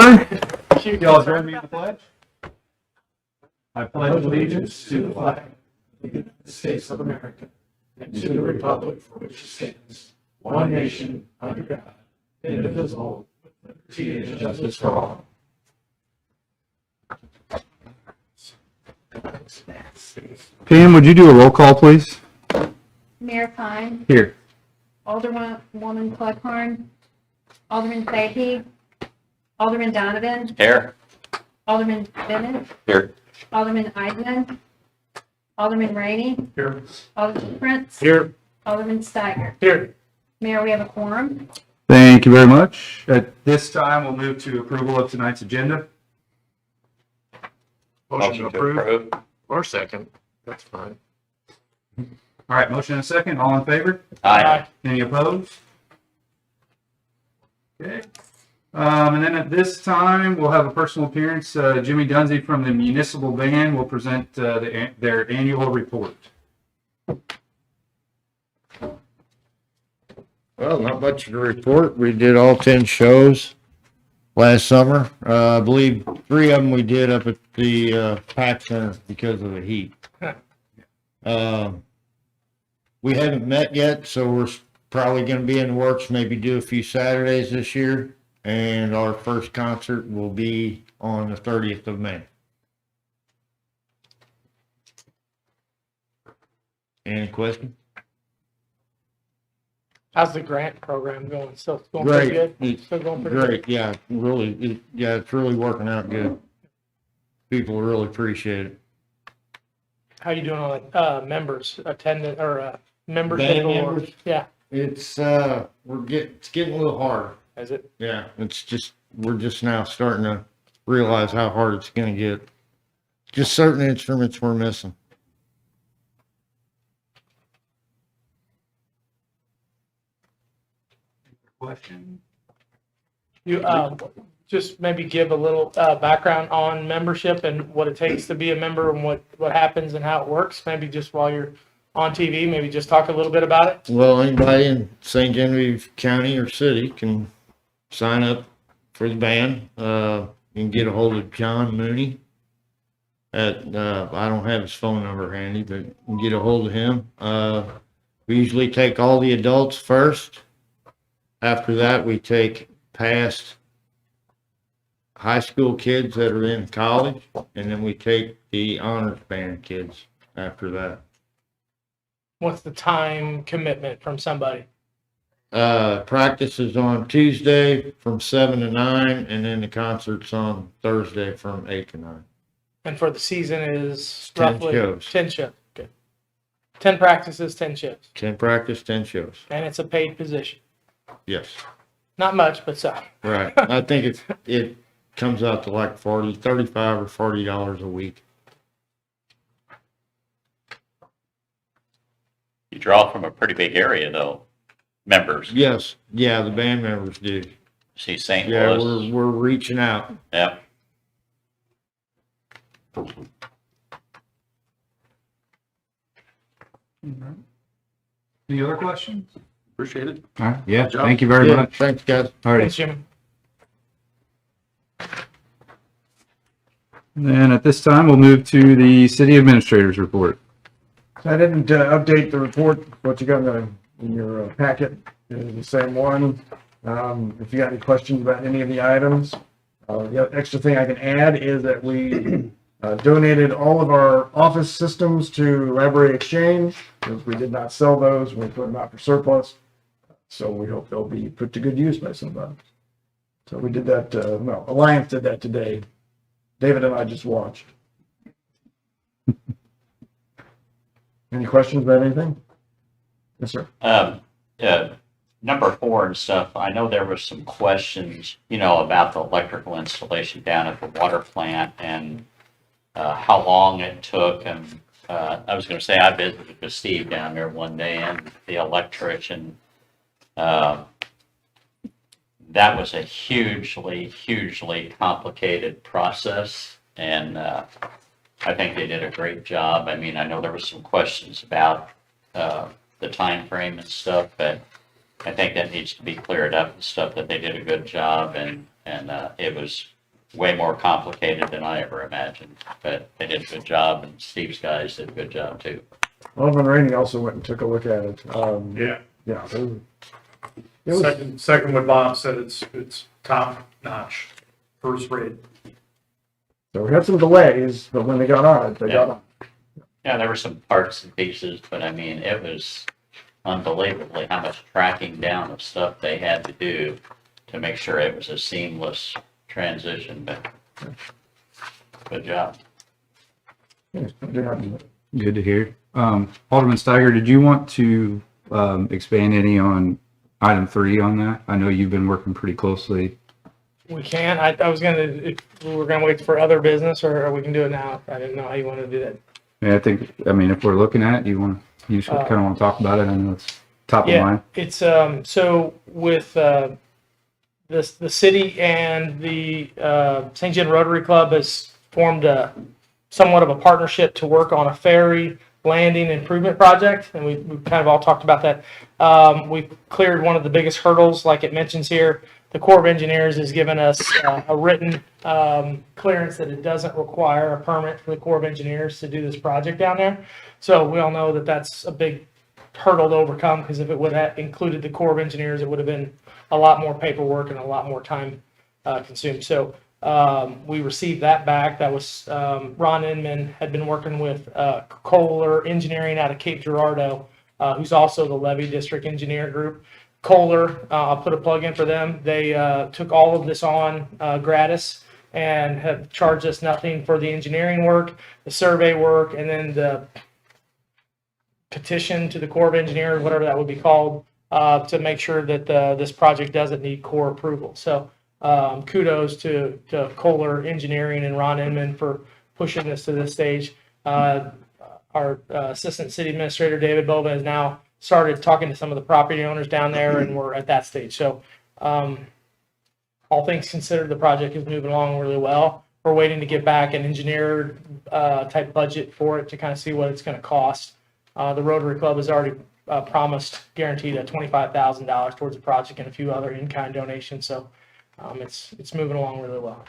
order. Y'all join me in the pledge. I pledge allegiance to the flag of the United States of America and to the republic for which it stands, one nation, under God, indivisible, with liberty and justice for all. Pam, would you do a roll call, please? Mayor Pine, Here. Alderwoman Clegg-Harn, Alderman Fahey, Alderman Donovan, Here. Alderman Bennett, Here. Alderman Eidman, Alderman Rainey, Here. Alderman Prince, Here. Alderman Steiger. Here. Mayor, we have a quorum. Thank you very much. At this time, we'll move to approval of tonight's agenda. Motion to approve. Or second, that's fine. All right, motion and a second. All in favor? Aye. Any opposed? Okay. And then at this time, we'll have a personal appearance. Jimmy Dunsey from the Municipal Band will present their annual report. Well, not much to report. We did all 10 shows last summer. I believe 3 of them we did up at the Pack Center because of the heat. We haven't met yet, so we're probably going to be in the works, maybe do a few Saturdays this year. And our first concert will be on the 30th of May. Any questions? How's the grant program going? Still going pretty good? Still going pretty good? Great, yeah, really, it's really working out good. People really appreciate it. How you doing on members attendant or membership? Band or members? yeah, It's, it's getting a little hard. is it? Yeah, we're just now starting to realize how hard it's gonna get. Just certain instruments we're missing. Question? You just maybe give a little background on membership and what it takes to be a member and what happens and how it works. Maybe just while you're on TV, maybe just talk a little bit about it. Well, anybody in St. Genevieve County or city can sign up for the band. You can get a hold of John Mooney at, I don't have his phone number handy, but you can get a hold of him. We usually take all the adults first. After that, we take past high school kids that are in college, and then we take the honors band kids after that. What's the time commitment from somebody? Practice is on Tuesday from 7 to 9, and then the concert's on Thursday from 8 to 9. And for the season is 10 roughly shows. 10 shows. Okay. 10 practices, 10 shows. 10 practice, 10 shows. And it's a paid position. Yes, Not much, but some. right. I think it comes out to like $35 or $40 a week. You draw from a pretty big area, though. Members. Yes, yeah, the band members do. See St. Yeah, Louis. we're reaching out. Yep. Any other questions? Appreciate it. All right. Yeah, job. thank you very Yeah, much. thanks, guys. All right. Thanks, Jimmy. Then at this time, we'll move to the city administrator's report. I didn't update the report. What you got in your packet is the same one. If you got any questions about any of the items, the extra thing I can add is that we donated all of our office systems to Library Exchange because we did not sell those. We put them out for surplus. So we hope they'll be put to good use by somebody. So we did that, Alliance did that today. David and I just watched. Any questions about anything? Yes, sir. Number 4 and stuff, I know there was some questions, about the electrical installation down at the water plant and how long it took. And I was going to say, I visited with Steve down there one day and the electrician. That was a hugely complicated process. And I think they did a great job. I mean, I know there was some questions about the time frame and stuff, but I think that needs to be cleared up and stuff, that they did a good job, and it was way more complicated than I ever imagined, but they did a good job, and Steve's guys did a good job too. Alderman Rainey also went and took a look at it. Yeah. Yeah. It was, Second what Bob said, it's top notch, first rate. so we had some delays, but when they got on it, they got on. Yeah, there were some parts and pieces, but I mean, it was unbelievably how much tracking down of stuff they had to do to make sure it was a seamless transition, but good job. Yeah, Good to hear. Alderman Steiger, did you want to expand any on item 3 on that? I know you've been working pretty closely. We can. I was gonna, if we were gonna wait for other business, or we can do it now. I didn't know how you wanted to do that. Yeah, I mean, if we're looking at it, you just kind of want to talk about it. I know it's top of Yeah, mind. it's, so with, the city and the, St. John Rotary Club has formed somewhat of a partnership to work on a ferry landing improvement project, and we've kind of all talked about that. We've cleared one of the biggest hurdles, like it mentions here. The Corps of Engineers has given us a written clearance that it doesn't require a permit for the Corps of Engineers to do this project down there. So we all know that that's a big hurdle to overcome, because if it would have included the Corps of Engineers, it would have been a lot more paperwork and a lot more time consumed. So we received that back. That was Ron Inman had been working with Kohler Engineering out of Cape Girardeau, who's also the Levy District Engineer Group. Kohler, I'll put a plug in for them. They took all of this on gratis and have charged us nothing for the engineering work, the survey work, and then the petition to the Corps of Engineers, whatever that would be called, to make sure that this project doesn't need Corps approval. So kudos to Kohler Engineering and Ron Inman for pushing this to this stage. Our Assistant City Administrator, David Bova, has now started talking to some of the property owners down there, and we're at that stage. So all things considered, the project is moving along really well. We're waiting to get back an engineer type budget for it to kind of see what it's going to cost. The Rotary Club has already guaranteed a $25,000 towards the project and a few other in-kind donations. So it's moving along really well.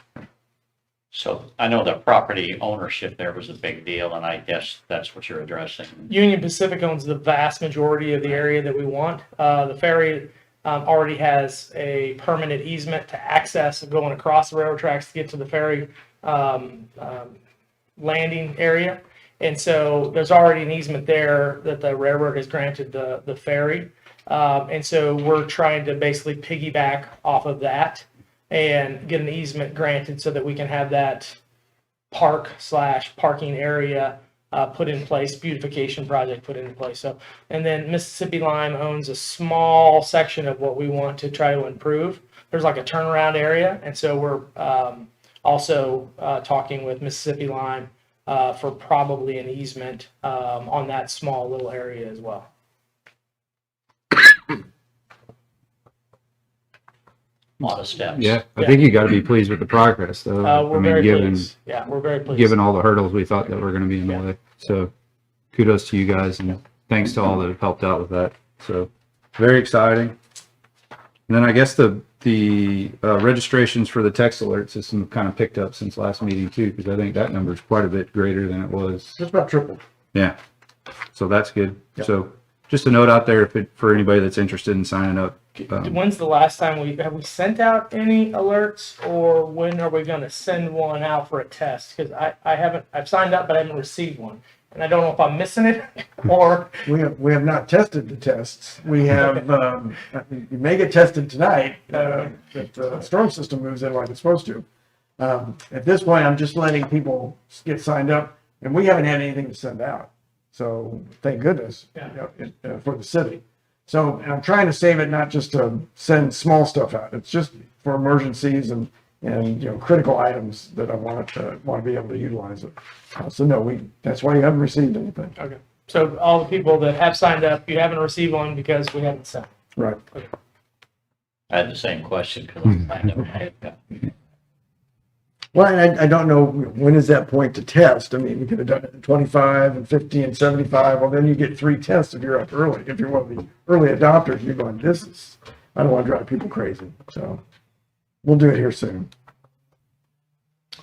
So I know the property ownership there was a big deal, and I guess that's what you're addressing. Union Pacific owns the vast majority of the area that we want. The ferry already has a permanent easement to access going across the railroad tracks to get to the ferry landing area. And so there's already an easement there that the railroad has granted the ferry. And so we're trying to basically piggyback off of that and get an easement granted so that we can have that parking area put in place, beautification project put into place. So, and then Mississippi Lime owns a small section of what we want to try to improve. There's like a turnaround area. And so we're also talking with Mississippi Lime for probably an easement on that small little area as well. A lot of steps. Yeah, I think you got to be pleased with the progress, though. We're very pleased. Yeah, we're very pleased. Given all the hurdles we thought that were going to be in the way. So kudos to you guys, and thanks to all that have helped out with that. So very exciting. And then I guess the registrations for the text alert system kind of picked up since last meeting too, because I think that number is quite a bit greater than it was. Just about triple. Yeah. So that's good. Yep. So just a note out there for anybody that's interested in signing up. When's the last time have we sent out any alerts, or when are we going to send one out for a test? Because I've signed up, but I haven't received one, and I don't know if I'm missing it or. We have not tested the tests. We have, you may get tested tonight, if the storm system moves in like it's supposed to. At this point, I'm just letting people get signed up, and we haven't had anything to send out. So thank goodness, for the city. So I'm trying to save it, not just to send small stuff out. It's just for emergencies and critical items that I want to be able to utilize it. So no, that's why you haven't received anything. Okay. So all the people that have signed up, you haven't received one because we haven't sent. Right. Okay. I had the same question because I know. Well, I don't know, when is that point to test? I mean, we could have done it at 25 and 50 and 75. Well, then you get 3 tests if you're up early. If you're one of the early adopters, you're going, I don't want to drive people crazy. So we'll do it here soon.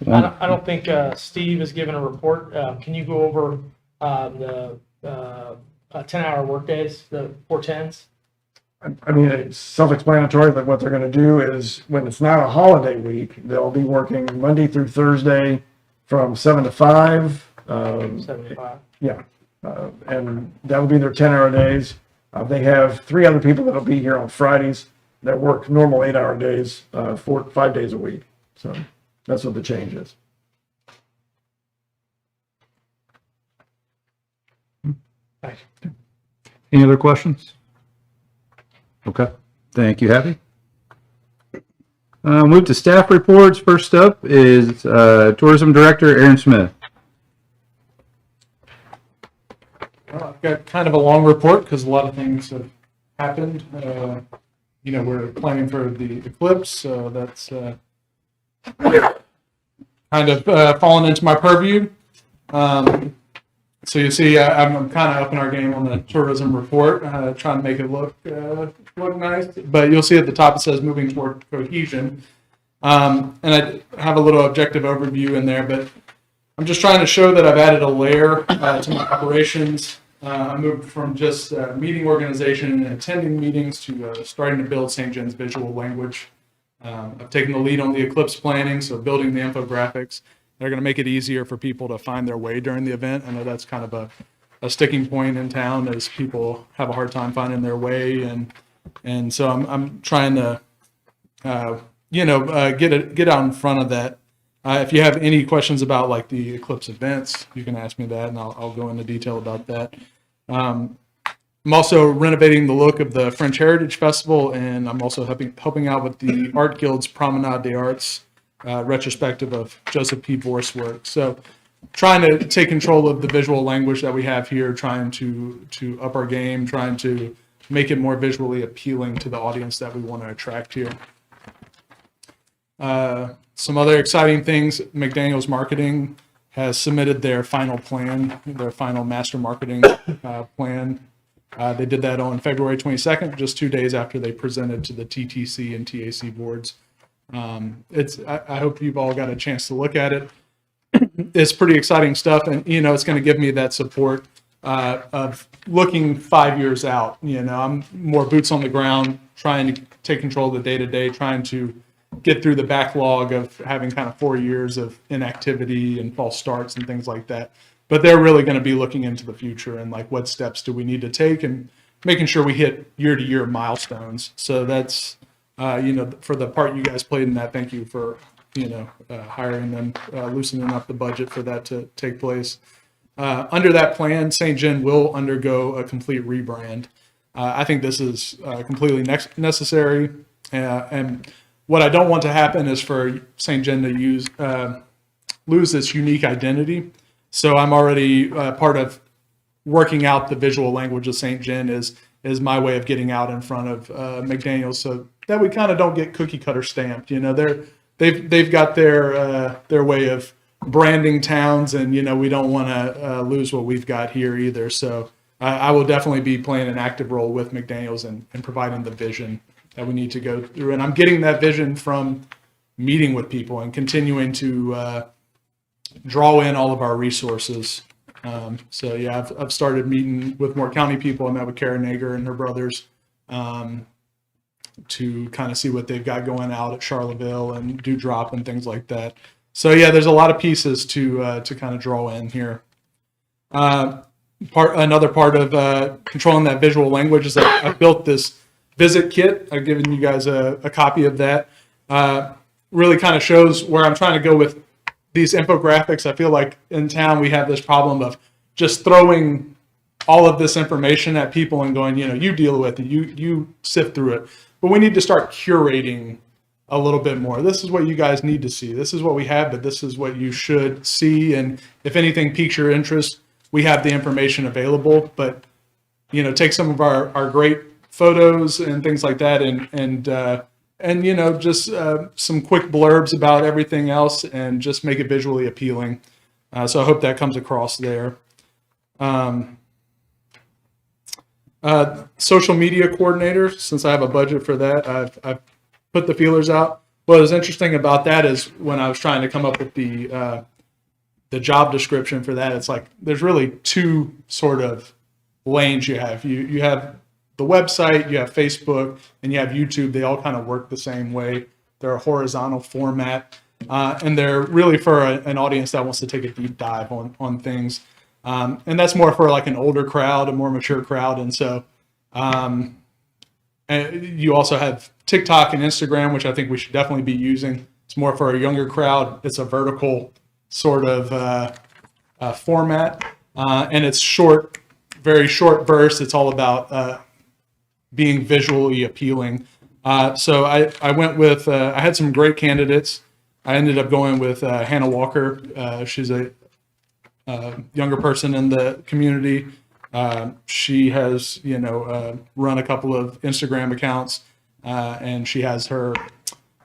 I don't think Steve has given a report. Can you go over the 10-hour workdays, the 410s? I mean, it's self-explanatory, but what they're gonna do is, when it's not a holiday week, they'll be working Monday through Thursday from 7 to 5. 75. Yeah, and that will be their 10-hour days. They have 3 other people that'll be here on Fridays that work normal 8-hour days, 5 days a week. So that's what the change is. Thanks. Any other questions? Okay, thank you, Happy. Move to staff reports. First up is Tourism Director Aaron Smith. Well, I've got kind of a long report because a lot of things have happened. We're planning for the eclipse, so that's kind of fallen into my purview. So you see, I'm kind of upping our game on the tourism report, trying to make it look nice. But you'll see at the top it says moving toward cohesion, and I have a little objective overview in there. But I'm just trying to show that I've added a layer to my operations. I moved from just meeting organization and attending meetings to starting to build St. John's visual language. I've taken the lead on the eclipse planning, so building the infographics. They're going to make it easier for people to find their way during the event. I know that's kind of a sticking point in town, as people have a hard time finding their way, and so I'm trying to get out in front of that. If you have any questions about like the eclipse events, you can ask me that, and I'll go into detail about that. I'm also renovating the look of the French Heritage Festival, and I'm also helping out with the Art Guild's Promenade des Arts retrospective of Joseph P. Vor's work. So trying to take control of the visual language that we have here, trying to up our game, trying to make it more visually appealing to the audience that we want to attract here. Some other exciting things, McDaniels Marketing has submitted their final plan, their final master marketing plan. They did that on February 22nd, just 2 days after they presented to the TTC and TAC boards. I hope you've all got a chance to look at it. It's pretty exciting stuff, and it's going to give me that support of looking 5 years out. I'm more boots on the ground, trying to take control of the day-to-day, trying to get through the backlog of having kind of 4 years of inactivity and false starts and things like that. But they're really going to be looking into the future and like what steps do we need to take and making sure we hit year-to-year milestones. So that's for the part you guys played in that, thank you for, hiring them, loosening up the budget for that to take place. Under that plan, St. John will undergo a complete rebrand. I think this is completely necessary. And what I don't want to happen is for St. John to lose its unique identity. So I'm already part of working out the visual language of St. John is my way of getting out in front of McDaniels, so that we kind of don't get cookie cutter stamped. They've got their way of branding towns, and we don't want to lose what we've got here either. So I will definitely be playing an active role with McDaniels and providing the vision that we need to go through. And I'm getting that vision from meeting with people and continuing to draw in all of our resources. So yeah, I've started meeting with more county people. I met with Karen Nager and her brothers to kind of see what they've got going out at Charlottesville and Dewdrop and things like that. So yeah, there's a lot of pieces to kind of draw in here. Another part of controlling that visual language is that I built this visit kit. I've given you guys a copy of that. Really kind of shows where I'm trying to go with these infographics. I feel like in town we have this problem of just throwing all of this information at people and going, you deal with it, you sift through it. But we need to start curating a little bit more. This is what you guys need to see. This is what we have, but this is what you should see. And if anything piques your interest, we have the information available. But take some of our great photos and things like that, and just some quick blurbs about everything else, and just make it visually appealing. So I hope that comes across there. Social media coordinator, since I have a budget for that, I've put the feelers out. what was interesting about that is when I was trying to come up with the job description for that, it's like there's really two sort of lanes you have. You have the website, you have Facebook, and you have YouTube. They all kind of work the same way. They're a horizontal format, and they're really for an audience that wants to take a deep dive on things. And that's more for like an older crowd, a more mature crowd. And so and you also have TikTok and Instagram, which I think we should definitely be using. It's more for a younger crowd. It's a vertical sort of format, and it's short, very short bursts. It's all about being visually appealing. So I went with, I had some great candidates. I ended up going with Hannah Walker. She's a younger person in the community. She has, run a couple of Instagram accounts, and she has her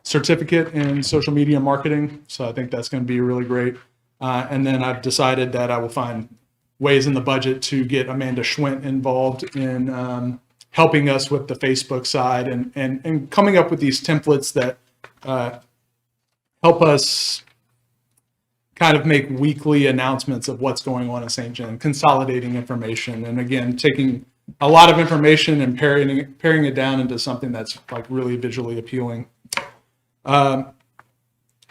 certificate in social media marketing. So I think that's going to be really great. And then I've decided that I will find ways in the budget to get Amanda Schwint involved in helping us with the Facebook side and coming up with these templates that help us kind of make weekly announcements of what's going on in St. John, consolidating information, and again, taking a lot of information and paring it down into something that's like really visually appealing.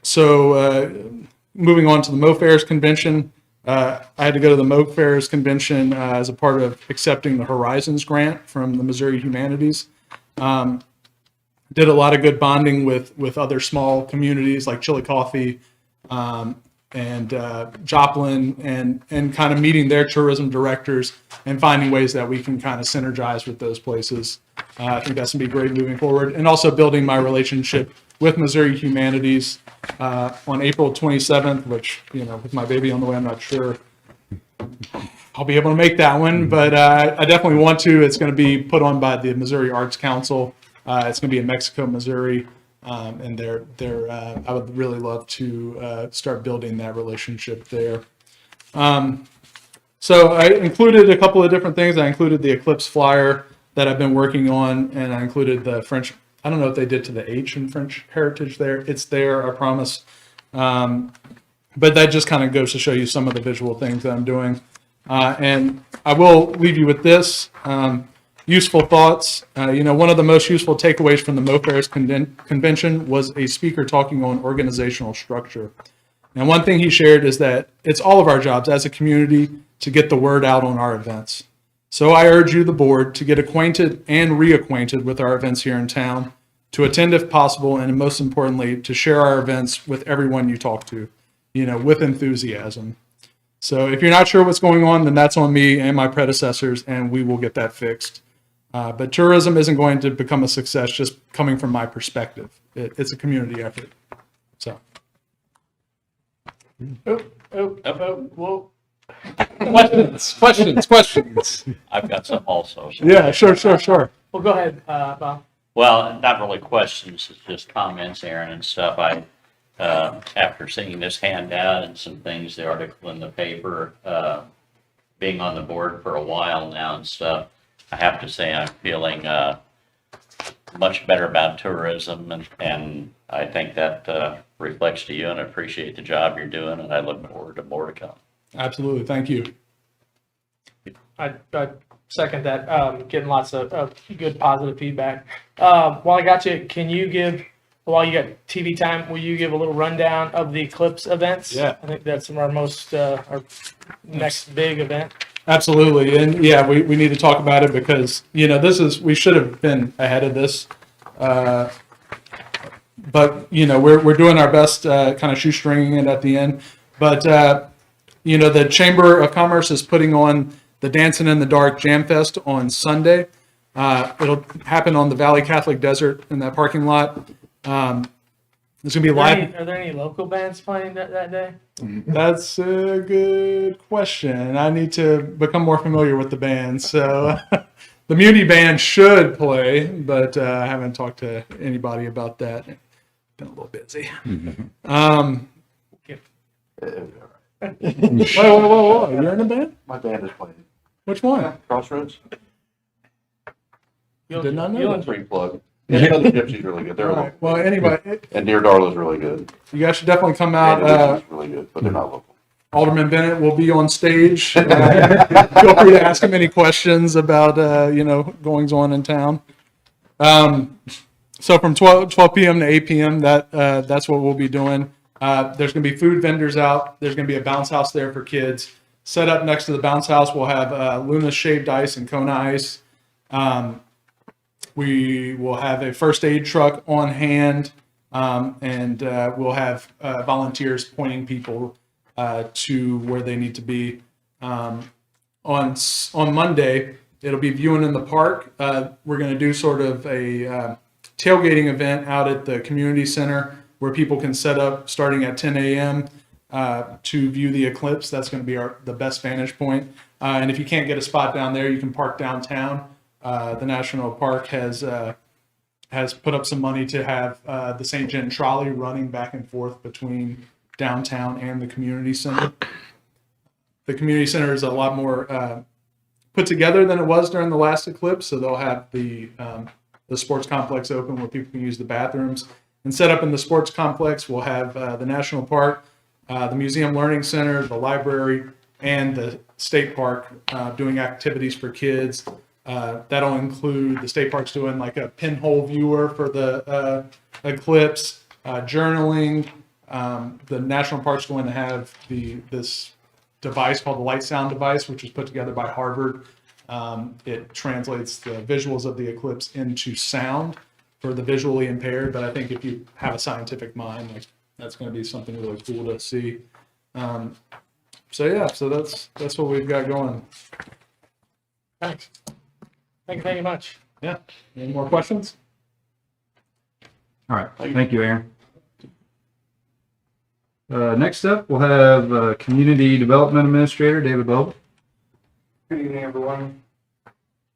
So moving on to the Mo Fairs convention, I had to go to the Mo Fairs convention as a part of accepting the Horizons grant from the Missouri Humanities. Did a lot of good bonding with other small communities like Chillicothe, and Joplin, and kind of meeting their tourism directors and finding ways that we can kind of synergize with those places. I think that's going to be great moving forward. And also building my relationship with Missouri Humanities on April 27th, which, with my baby on the way, I'm not sure I'll be able to make that one, but I definitely want to. It's going to be put on by the Missouri Arts Council. It's going to be in Mexico, Missouri. And I would really love to start building that relationship there. So I included a couple of different things. I included the Eclipse flyer that I've been working on, and I included the French. I don't know if they did to the H in French Heritage there. It's there, I promise. But that just kind of goes to show you some of the visual things that I'm doing. And I will leave you with this. Useful thoughts. One of the most useful takeaways from the Mo Fairs convention was a speaker talking on organizational structure. And one thing he shared is that it's all of our jobs as a community to get the word out on our events. So I urge you, the board, to get acquainted and reacquainted with our events here in town, to attend if possible, and most importantly, to share our events with everyone you talk to, with enthusiasm. So if you're not sure what's going on, then that's on me and my predecessors, and we will get that fixed. But tourism isn't going to become a success just coming from my perspective. It's a community effort. So. Whoa. Questions. I've got some also. So. Yeah, sure. Well, go ahead, Bob. Well, not really questions, it's just comments, Aaron, and stuff. After seeing this handout and some things, the article in the paper, being on the board for a while now and stuff, I have to say I'm feeling much better about tourism, and I think that reflects to you, and I appreciate the job you're doing, and I look forward to more to come. Absolutely. Thank you. I second that. Getting lots of good positive feedback. While I got you, can you give, while you got TV time, will you give a little rundown of the Eclipse events? Yeah. I think that's our most, our next big event. Absolutely. And yeah, we need to talk about it because, we should have been ahead of this. But, we're doing our best, kind of shoestringing it at the end. But, the Chamber of Commerce is putting on the Dancing in the Dark Jam Fest on Sunday. It'll happen on the Valley Catholic Desert in that parking lot. It's going to be live. Are there any local bands playing that day? That's a good question. I need to become more familiar with the band. So the Muni band should play, but I haven't talked to anybody about that. Been a little busy. Whoa. You're in a band? My band is playing. Which one? Crossroads. Did not know You'll- that. Free plug. And the Gypsy's really good. They're All right. Well, anyway, and Deer Darla's really good. you guys should definitely come And the out. Gypsy's really good, but they're not local. Alderman Bennett will be on stage. Feel free to ask him any questions about, goings on in town. So from 12 p.m. to 8 p.m., that's what we'll be doing. There's going to be food vendors out. There's going to be a bounce house there for kids. Set up next to the bounce house, we'll have Luna shaved ice and Kona ice. We will have a first aid truck on hand, and we'll have volunteers pointing people to where they need to be. On Monday, it'll be viewing in the park. We're going to do sort of a tailgating event out at the community center where people can set up starting at 10 a.m. To view the eclipse. That's going to be the best vantage point. And if you can't get a spot down there, you can park downtown. The national park has put up some money to have the St. John trolley running back and forth between downtown and the community center. The community center is a lot more put together than it was during the last eclipse, so they'll have the sports complex open where people can use the bathrooms. And set up in the sports complex, we'll have the national park, the museum learning center, the library, and the state park doing activities for kids. That'll include the state parks doing like a pinhole viewer for the eclipse, journaling. The national park's going to have this device called the light sound device, which was put together by Harvard. It translates the visuals of the eclipse into sound for the visually impaired. But I think if you have a scientific mind, like, that's going to be something really cool to see. So that's what we've got going. Thanks. Thank you very much. Yeah. Any more questions? All right, thank you, Aaron. Next up, we'll have Community Development Administrator, David Boble. Good evening, everyone.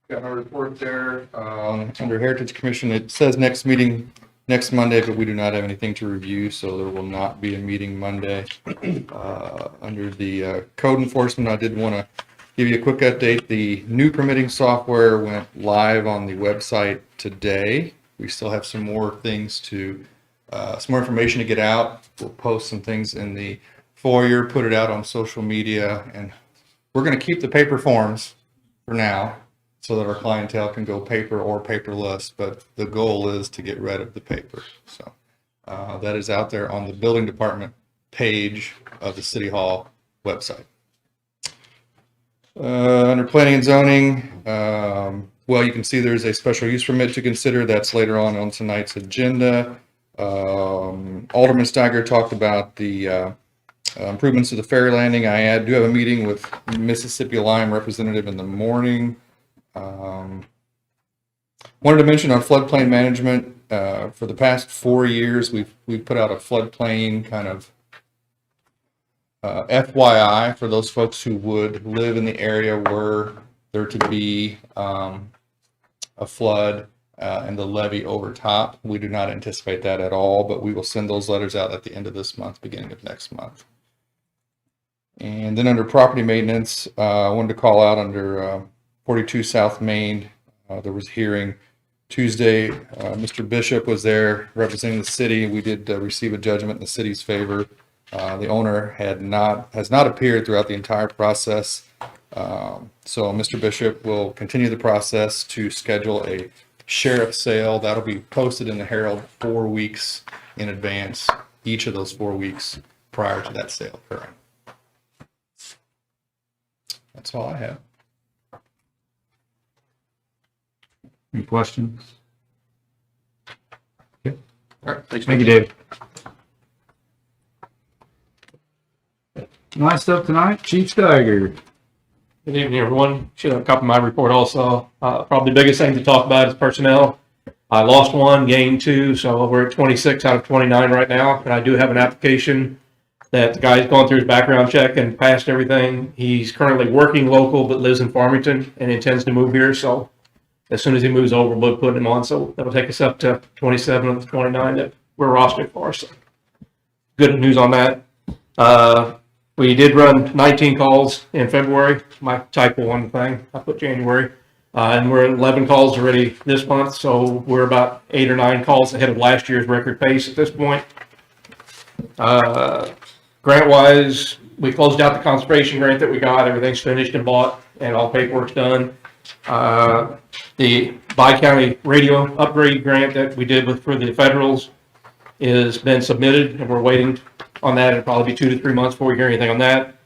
Got my report there. Under Heritage Commission, it says next meeting next Monday, but we do not have anything to review, so there will not be a meeting Monday. Under the code enforcement, I did want to give you a quick update. The new permitting software went live on the website today. We still have some more things some more information to get out. We'll post some things in the foyer, put it out on social media, and we're going to keep the paper forms for now so that our clientele can go paper or paperless, but the goal is to get rid of the paper. So that is out there on the building department page of the City Hall website. Under planning and zoning, well, you can see there's a special use permit to consider. That's later on tonight's agenda. Alderman Steiger talked about the improvements to the ferry landing. I do have a meeting with Mississippi Lime representative in the morning. Wanted to mention on floodplain management. For the past 4 years, we've put out a floodplain kind of FYI for those folks who would live in the area were there to be a flood and the levee over top. We do not anticipate that at all, but we will send those letters out at the end of this month, beginning of next month. And then under property maintenance, I wanted to call out under 42 South Main. There was a hearing Tuesday. Mr. Bishop was there representing the city. We did receive a judgment in the city's favor. The owner has not appeared throughout the entire process. So Mr. Bishop will continue the process to schedule a sheriff sale. That'll be posted in the Herald 4 weeks in advance, each of those 4 weeks prior to that sale occurring. That's all I have. Any questions? Okay. All right, thanks. Thank you, David. Last up tonight, Chief Steiger. Good evening, everyone. Should have a copy of my report also. Probably the biggest thing to talk about is personnel. I lost one, gained two, so we're at 26 out of 29 right now. And I do have an application that the guy's gone through his background check and passed everything. He's currently working local but lives in Farmington and intends to move here. So as soon as he moves over, we'll put him on. So that'll take us up to 27 of the 29 that we're rostered for. So good news on that. We did run 19 calls in February. My typo on the thing, I put January. And we're at 11 calls already this month, so we're about 8 or 9 calls ahead of last year's record pace at this point. Grant-wise, we closed out the conservation grant that we got. Everything's finished and bought, and all paperwork's done. The Bi-County radio upgrade grant that we did for the federals is been submitted, and we're waiting on that. It'll probably be 2 to 3 months before we hear anything on that.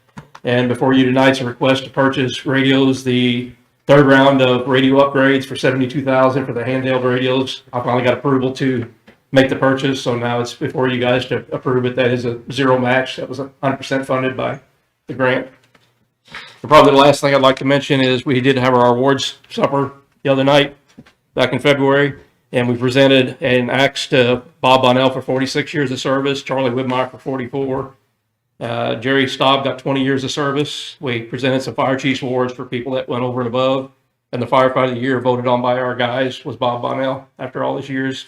And before you tonight's a request to purchase radios, the third round of radio upgrades for $72,000 for the handheld radios. I finally got approval to make the purchase, so now it's before you guys to approve it. That is a zero match. That was 100% funded by the grant. And probably the last thing I'd like to mention is we did have our awards supper the other night, back in February, and we presented an axe to Bob Bonnell for 46 years of service, Charlie Whitmire for 44. Jerry Staub got 20 years of service. We presented some fire chiefs awards for people that went over and above. And the firefighter of the year voted on by our guys was Bob Bonnell after all his years.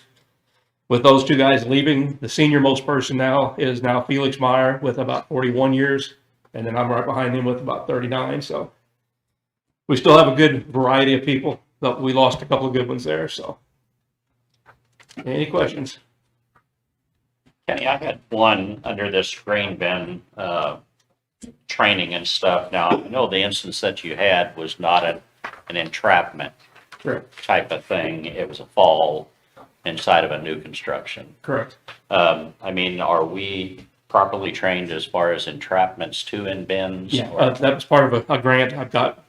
With those two guys leaving, the senior most person now is Felix Meyer with about 41 years. And then I'm right behind him with about 39. So we still have a good variety of people, but we lost a couple of good ones there. So any questions? Kenny, I had one under this grain bin training and stuff. Now, I know the instance that you had was not an entrapment Correct. type of thing. It was a fall inside of a new construction. Correct. I mean, are we properly trained as far as entrapments too in bins? Yeah, that was part of a grant I got.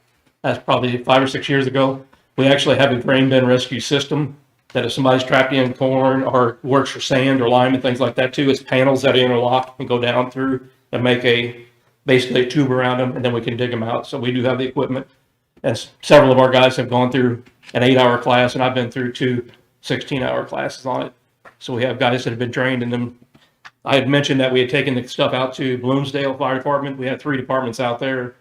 That's probably 5 or 6 years ago. We actually have a grain bin rescue system that if somebody's trapped in corn or works for sand or lime and things like that too, it's panels that interlock and go down through and make basically a tube around them, and then we can dig them out. So we do have the equipment. And several of our guys have gone through an 8-hour class, and I've been through 2 16-hour classes on it. So we have guys that have been trained in them. I had mentioned that we had taken the stuff out to Bloomsdale Fire Department. We had 3 departments out there,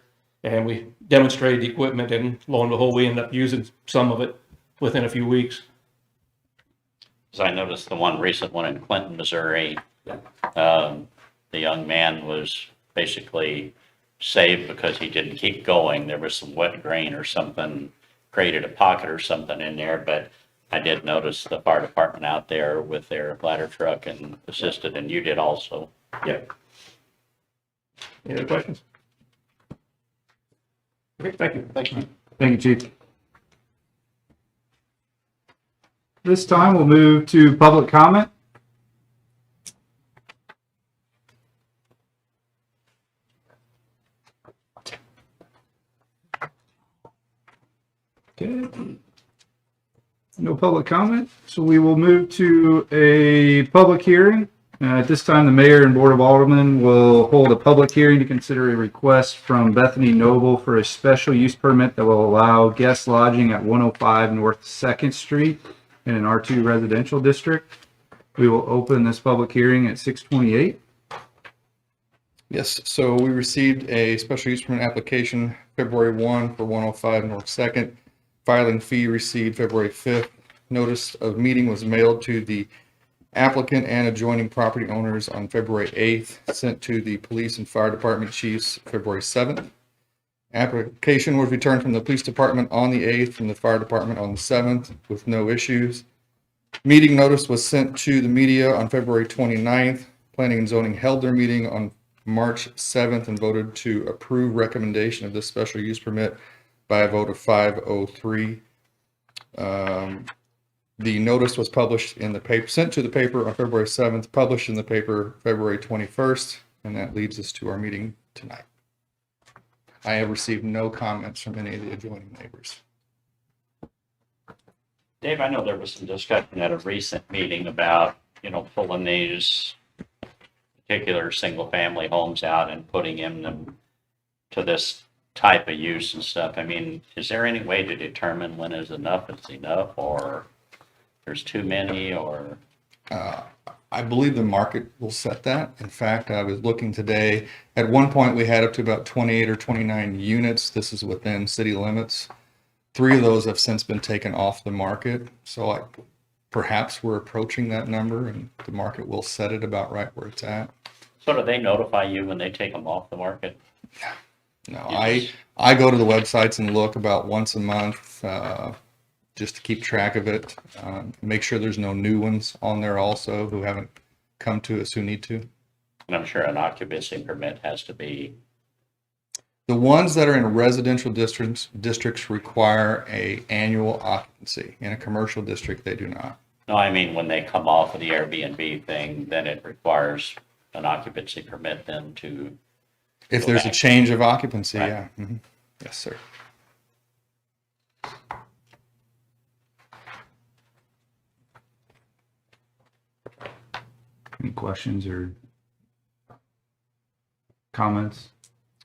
and we demonstrated the equipment, and lo and behold, we ended up using some of it within a few weeks. Because I noticed the recent one in Clinton, Missouri, the young man was basically saved because he didn't keep going. There was some wet grain or something, created a pocket or something in there, but I did notice the fire department out there with their ladder truck and assisted, and you did also. Yep. Any other questions? Okay, thank you. Thank you, Chief. This time we'll move to public comment. Okay. No public comment, so we will move to a public hearing. At this time, the mayor and board of aldermen will hold a public hearing to consider a request from Bethany Noble for a special use permit that will allow guest lodging at 105 North 2nd Street in an R2 residential district. We will open this public hearing at 6:28. Yes, so we received a special use permit application February 1 for 105 North 2nd. Filing fee received February 5th. Notice of meeting was mailed to the applicant and adjoining property owners on February 8th, sent to the police and fire department chiefs February 7th. Application was returned from the police department on the 8th, from the fire department on the 7th with no issues. Meeting notice was sent to the media on February 29th. Planning and zoning held their meeting on March 7th and voted to approve recommendation of this special use permit by a vote of 503. The notice was published in the paper, sent to the paper on February 7th, published in the paper February 21st, and that leads us to our meeting tonight. I have received no comments from any of the adjoining neighbors. Dave, I know there was some discussion at a recent meeting about, pulling these particular single-family homes out and putting in them to this type of use and stuff. I mean, is there any way to determine when is enough, or there's too many, or? I believe the market will set that. In fact, I was looking today, at one point we had up to about 28 or 29 units. This is within city limits. 3 of those have since been taken off the market. So perhaps we're approaching that number, and the market will set it about right where it's at. So do they notify you when they take them off the market? No, Yes. I go to the websites and look about once a month, just to keep track of it. Make sure there's no new ones on there also who haven't come to us who need to. And I'm sure an occupancy permit has to be, The ones that are in residential districts require a annual occupancy. In a commercial district, they do not. no, I mean, when they come off of the Airbnb thing, then it requires an occupancy permit then to, If there's a Okay. change of occupancy, Right. yeah. Mhm. Yes, sir. Any questions or comments?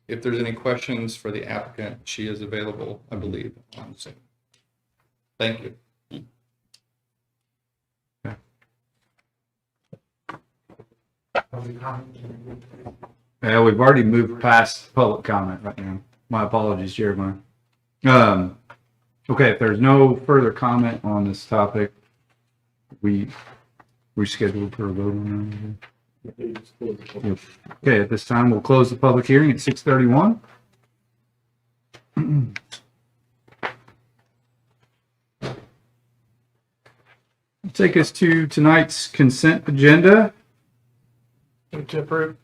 If there's any questions for the applicant, she is available, I believe, on Zoom. Thank you. Yeah, we've already moved past public comment right now. My apologies, Jeremiah. Okay, if there's no further comment on this topic, we scheduled for a vote on that. Yep. Okay, at this time, we'll close the public hearing at 6:31. Take us to tonight's consent agenda. Move to approve.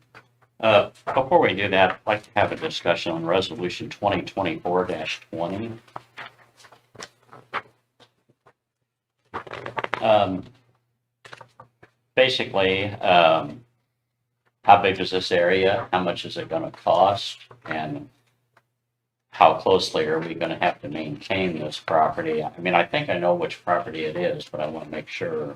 before we do that, I'd like to have a discussion on resolution 2024-20. Basically, how big is this area? How much is it gonna cost? And how closely are we gonna have to maintain this property? I mean, I think I know which property it is, but I wanna make sure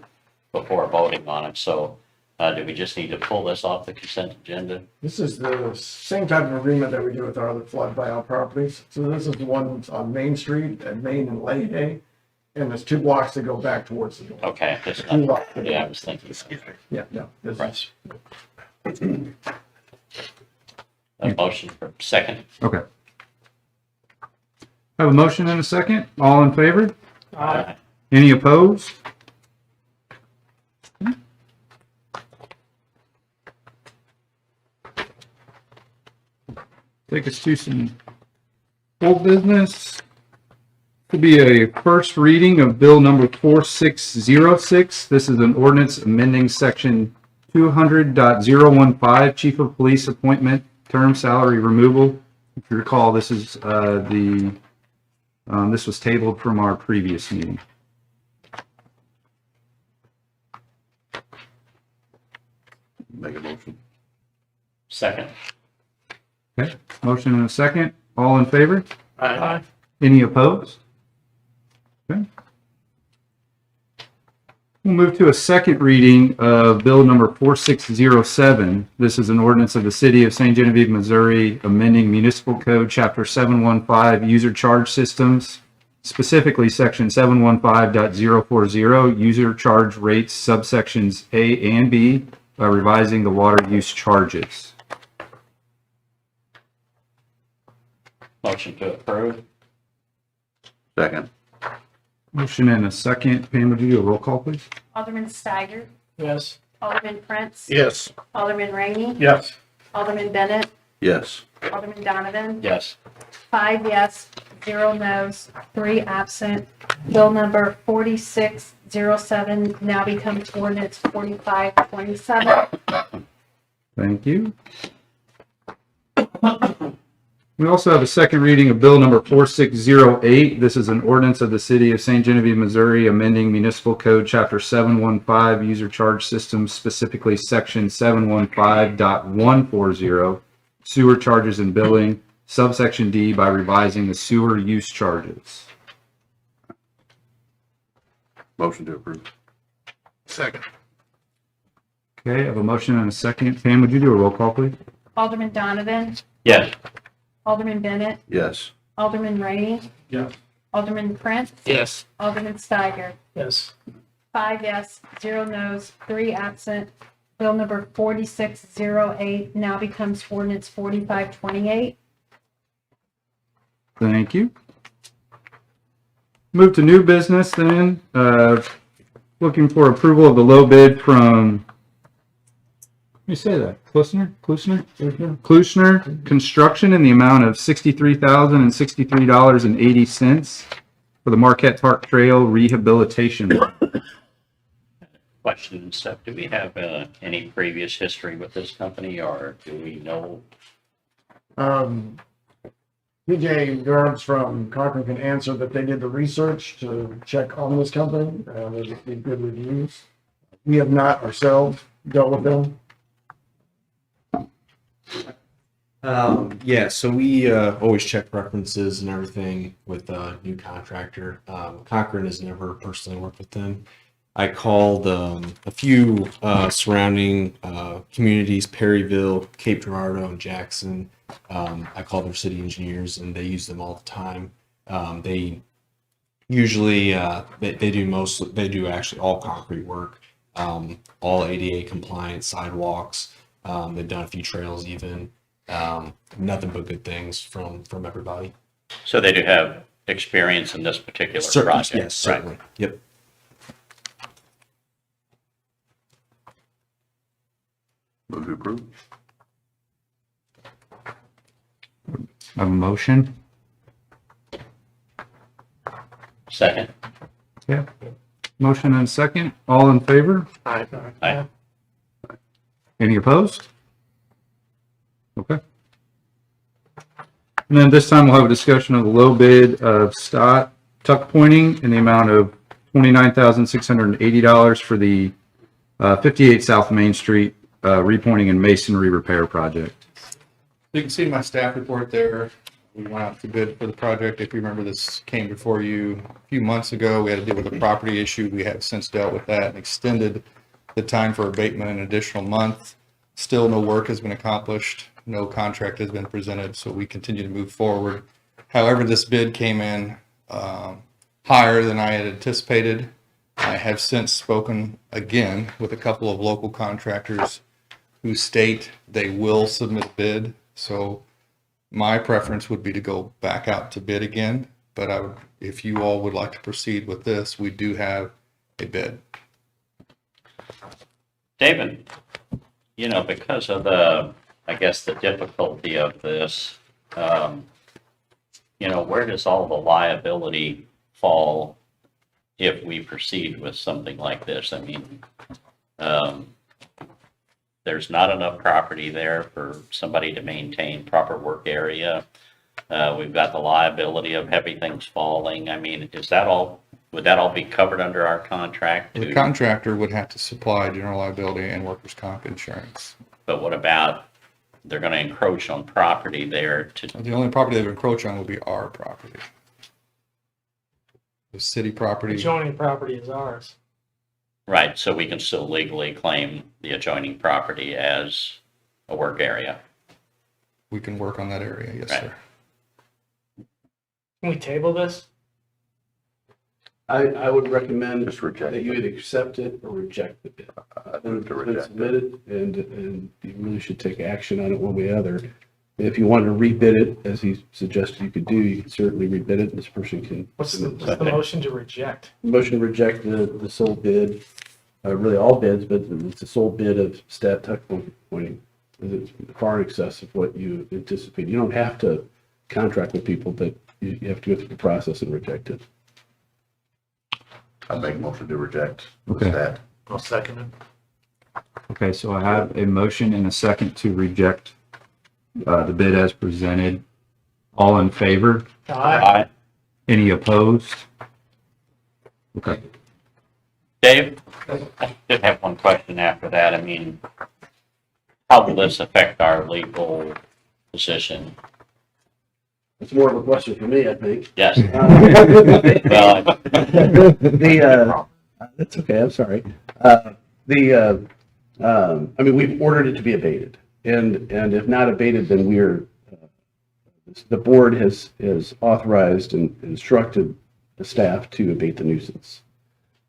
before voting on it. So, do we just need to pull this off the consent agenda? This is the same type of agreement that we do with our other flood buyout properties. So this is the one on Main Street at Main and Lehigh. And there's 2 blocks that go back towards the door. Okay, this, 2 blocks. yeah, I was thinking. Yeah, no. This is, Right. A motion for second. Okay. I have a motion and a second. All in favor? Aye. Any opposed? Take us to some old business. To be a first reading of bill number 4606. This is an ordinance amending section 200.015, chief of police appointment, term salary removal. If you recall, this is this was tabled from our previous meeting. Make a motion. Second. Okay, motion and a second. All in favor? Aye. Any opposed? Okay. We'll move to a second reading of bill number 4607. This is an ordinance of the city of St. Genevieve, Missouri, amending municipal code chapter 715 user charge systems, specifically section 715.040 user charge rates subsections A and B by revising the water use charges. Motion to approve. Second. Motion and a second. Pam, would you do a roll call, please? Alderman Steiger, Yes. Alderman Prince, Yes. Alderman Rainey, Yes. Alderman Bennett, Yes. Alderman Donovan. Yes. 5 yes, 0 no's, 3 absent. Bill number 4607 now becomes ordinance 4527. Thank you. We also have a second reading of bill number 4608. This is an ordinance of the city of St. Genevieve, Missouri, amending municipal code chapter 715 user charge systems, specifically section 715.140 sewer charges and billing, subsection D by revising the sewer use charges. Motion to approve. second. Okay, I have a motion and a second. Pam, would you do a roll call, please? Alderman Donovan, Yes. Alderman Bennett, Yes. Alderman Rainey, Yes. Alderman Prince, Yes. Alderman Steiger. Yes. 5 yes, 0 no's, 3 absent. Bill number 4608 now becomes ordinance 4528. Thank you. Move to new business then. Looking for approval of the low bid from me say that. Klusner Construction in the amount of $63,063.80 for the Marquette Park Trail Rehabilitation. Question and stuff. Do we have any previous history with this company, or do we know? PJ Garbs from Cochrane can answer that they did the research to check on this company, there's been good reviews. We have not ourselves dealt with them. Yeah, so we always check references and everything with a new contractor. Cochrane has never personally worked with them. I called a few surrounding communities, Perryville, Cape Girardeau, and Jackson. I called their city engineers, and they use them all the time. They usually they do actually all concrete work, all ADA compliant sidewalks. They've done a few trails even. Nothing but good things from everybody. So they do have experience in this particular project? Yes, certainly. Right. Yep. Move to approve. I have a motion. Second. Yeah. Motion and a second. All in favor? Aye. Any opposed? Okay. And then this time we'll have a discussion of the low bid of Stott tuck pointing in the amount of $29,680 for the 58 South Main Street repointing and masonry repair project. You can see my staff report there. We went out to bid for the project. If you remember, this came before you a few months ago. We had to deal with a property issue. We have since dealt with that and extended the time for abatement an additional month. Still no work has been accomplished. No contract has been presented, so we continue to move forward. However, this bid came in higher than I had anticipated. I have since spoken again with a couple of local contractors who state they will submit a bid. So my preference would be to go back out to bid again, but I would, if you all would like to proceed with this, we do have a bid. David, you know, because of the, I guess, the difficulty of this, you know, where does all the liability fall if we proceed with something like this? I mean, there's not enough property there for somebody to maintain proper work area. We've got the liability of heavy things falling. I mean, is that all, would that all be covered under our contract? The contractor would have to supply general liability and workers' comp insurance. But what about, they're going to encroach on property there to, The only property they would encroach on would be our property. The city property. Adjoining property is ours. right, so we can still legally claim the adjoining property as a work area. We can work on that area, yes, Right. sir. Can we table this? I would recommend Just reject that you either accept it or reject the bid. move to It's reject it. submitted, and you really should take action on it one way or other. If you wanted to rebid it, as he suggested you could do, you could certainly rebid it, and this person can. What's the motion to reject? Motion to reject the sole bid, really all bids, but it's the sole bid of stat tuck pointing. It's far in excess of what you anticipate. You don't have to contract with people, but you have to go through the process and reject it. I make a motion to reject Okay. that. I'll second it. Okay, so I have a motion and a second to reject the bid as presented. All in favor? Aye. Any opposed? Okay. Dave, I did have one question after that. I mean, how will this affect our legal position? It's more of a question for me, I think. Yes. Well, that's okay, I'm sorry. I mean, we've ordered it to be abated, and if not abated, then the board has authorized and instructed the staff to abate the nuisance.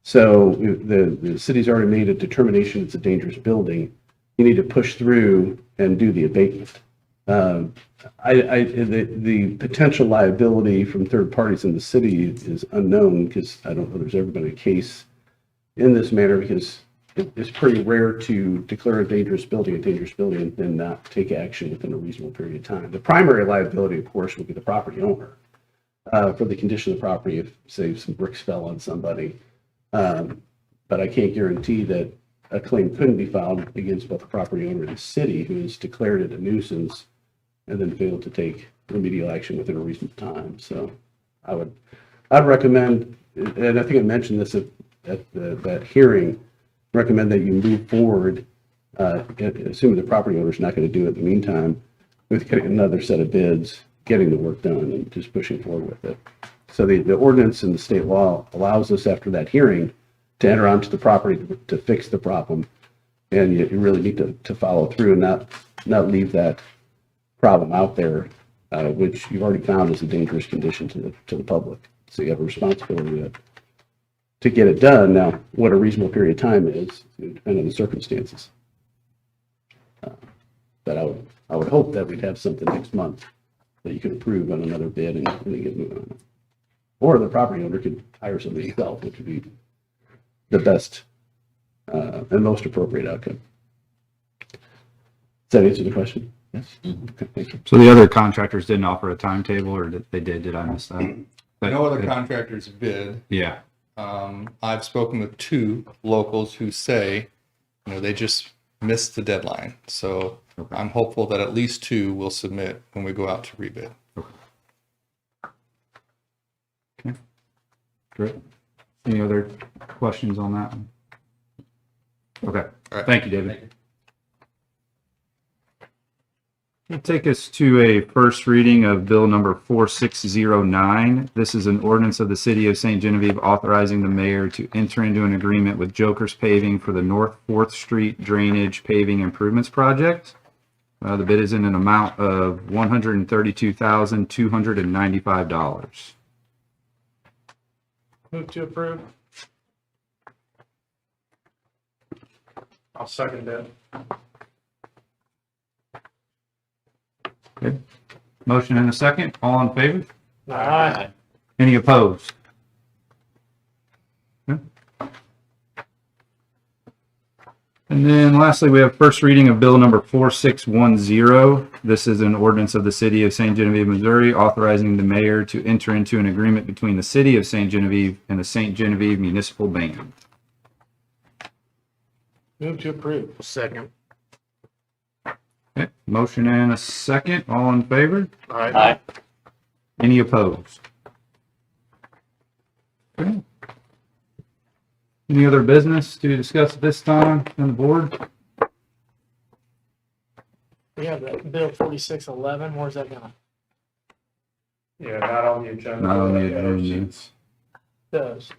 So the city's already made a determination it's a dangerous building. You need to push through and do the abatement. The potential liability from third parties in the city is unknown, because I don't know there's ever been a case in this manner, because it's pretty rare to declare a dangerous building and then not take action within a reasonable period of time. The primary liability, of course, would be the property owner for the condition of the property if, say, some bricks fell on somebody. But I can't guarantee that a claim couldn't be filed against both the property owner and the city who has declared it a nuisance and then failed to take remedial action within a reasonable time. So I'd recommend, and I think I mentioned this at that hearing, recommend that you move forward, assuming the property owner is not going to do it in the meantime, with getting another set of bids, getting the work done, and just pushing forward with it. So the ordinance and the state law allows us after that hearing to enter onto the property to fix the problem, and you really need to follow through and not leave that problem out there, which you've already found is a dangerous condition to the public. So you have a responsibility to get it done. Now, what a reasonable period of time is, depending on the circumstances. But I would hope that we'd have something next month that you could approve on another bid and really get moving on it. Or the property owner could hire somebody himself, which would be the best and most appropriate outcome. Does that answer the question? Yes. Okay, thank you. So the other contractors didn't offer a timetable, or they did? Did I miss that? No other contractors bid. Yeah. I've spoken with 2 locals who say, they just missed the deadline. So Okay. I'm hopeful that at least 2 will submit when we go out to rebid. Great. Any other questions on that one? Okay. All right. Thank you, David. We'll take us to a first reading of bill number 4609. This is an ordinance of the city of St. Genevieve authorizing the mayor to enter into an agreement with Joker's Paving for the North 4th Street Drainage Paving Improvements Project. The bid is in an amount of $132,295. Move to approve. I'll second that. Okay. Motion and a second. All in favor? Aye. Any opposed? Okay. And then lastly, we have first reading of bill number 4610. This is an ordinance of the city of St. Genevieve, Missouri, authorizing the mayor to enter into an agreement between the city of St. Genevieve and the St. Genevieve Municipal Band. Move to approve. Second. Okay. Motion and a second. All in favor? Aye. Any opposed? Okay. Any other business to discuss at this time on the board? We have that bill 4611. Where's that going? Yeah, not on the agenda. Not on the agenda. Those,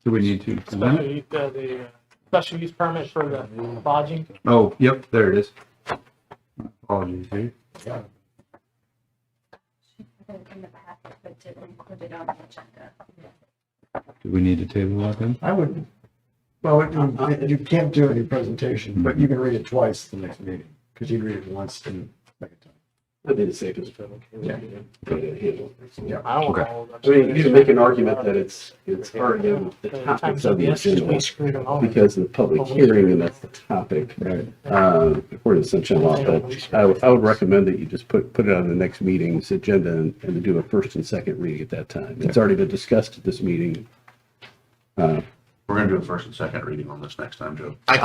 Do we need to present it? the special use permit for the lodging. Oh, yep, there it is. Apologies here. In the packet, but didn't include it on the agenda. Do we need to table that then? I would, well, you can't do any presentation, but you can read it twice the next meeting, because you can read it once and second time. That'd be the safest. Yeah. Yeah. I don't Okay. know. I mean, you can make an argument that it's already on the topics of the agenda because of the public hearing, and that's the topic, according to sunshine law. But I would recommend that you just put it on the next meeting's agenda and to do a first and second reading at that time. It's already been discussed at this meeting. We're gonna do a first and second reading on this next time, Joe. I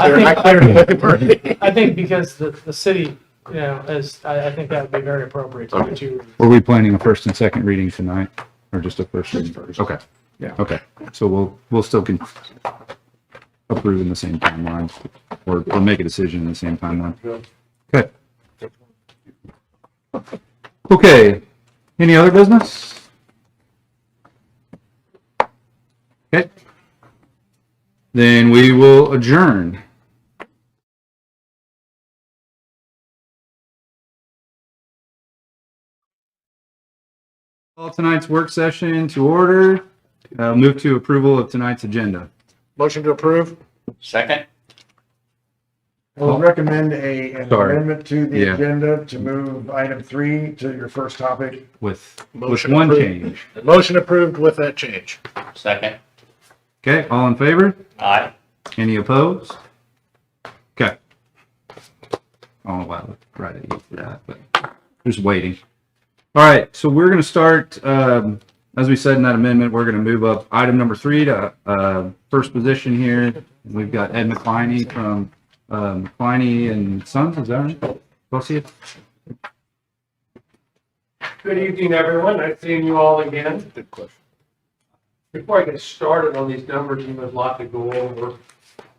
think because the city, I think that would be very appropriate to do. Were we planning a first and second reading tonight, or just a first? Okay. Yeah. Okay, so we'll still approve in the same timeline, or make a decision in the same timeline. Okay. Okay, any other business? Okay. Then we will adjourn. Call tonight's work session to order. Move to approval of tonight's agenda. Motion to approve? Second? We'll recommend an Sorry. amendment to the Yeah. agenda to move item 3 to your first topic. With Motion one approved. change. Motion approved with that change. Second? Okay, all in favor? Aye. Any opposed? why I looked right at you for that, but just waiting. All right, so we're going to start, as we said in that amendment, we're going to move up item number 3 to first position here. We've got Ed McCliney from McCliney and Sons, is that right? Associates? Good evening, everyone. Nice seeing you all again. Good question. Before I get started on these numbers, and there's a lot to go over,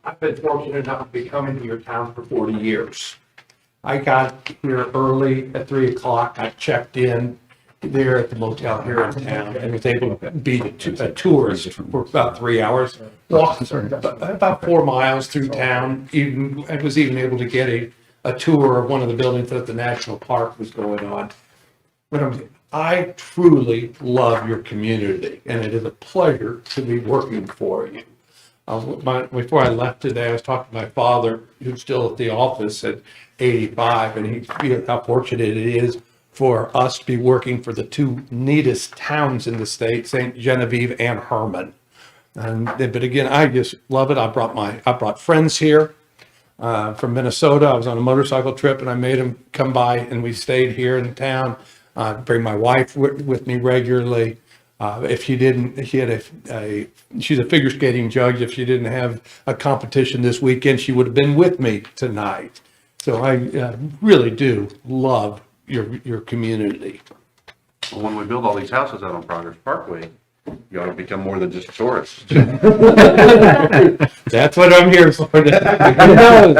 I've been fortunate enough to be coming to your town for 40 years. I got here early at 3 o'clock. I checked in there at the motel here in town and was able to be a tourist for about 3 hours. Walked about 4 miles through town. I was even able to get a tour of one of the buildings that the national park was going on. I truly love your community, and it is a pleasure to be working for you. Before I left today, I was talking to my father, who's still at the office at 85, and he feels how fortunate it is for us to be working for the 2 neatest towns in the state, St. Genevieve and Herman. But again, I just love it. I brought friends here from Minnesota. I was on a motorcycle trip, and I made them come by, and we stayed here in town. Bring my wife with me regularly. If she didn't, she's a figure skating judge. If she didn't have a competition this weekend, she would have been with me tonight. So I really do love your community. Well, when we build all these houses out on Progress Parkway, you ought to become more than just a tourist. That's what I'm here for. Who knows?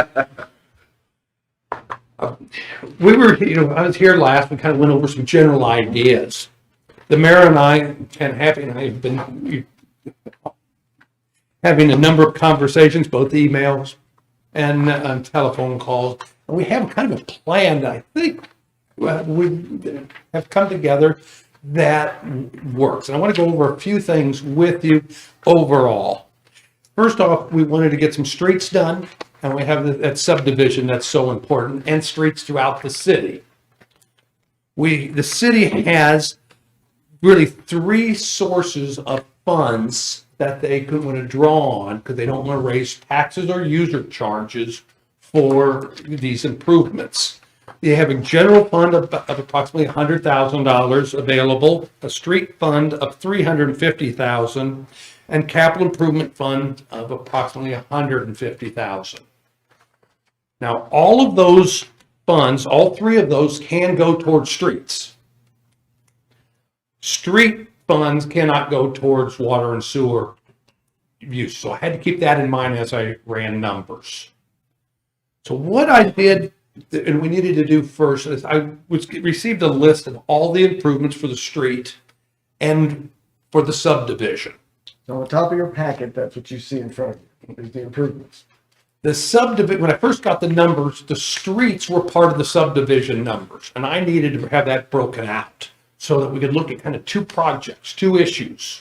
We were, I was here last, we kind of went over some general ideas. The mayor and I, and Happy and I have been having a number of conversations, both emails and telephone calls. And we have kind of a plan that I think we have come together that works. And I want to go over a few things with you overall. First off, we wanted to get some streets done. And we have that subdivision that's so important, and streets throughout the city. The city has really 3 sources of funds that they could want to draw on because they don't want to raise taxes or user charges for these improvements. They have a general fund of approximately $100,000 available, a street fund of $350,000, and capital improvement fund of approximately $150,000. Now, all of those funds, all 3 of those can go towards streets. Street funds cannot go towards water and sewer use. So I had to keep that in mind as I ran numbers. So what I did, and we needed to do first, is I received a list of all the improvements for the street and for the subdivision. So on the top of your packet, that's what you see in front of you, is the improvements. The subdivision, when I first got the numbers, the streets were part of the subdivision numbers, and I needed to have that broken out so that we could look at kind of 2 projects, 2 issues.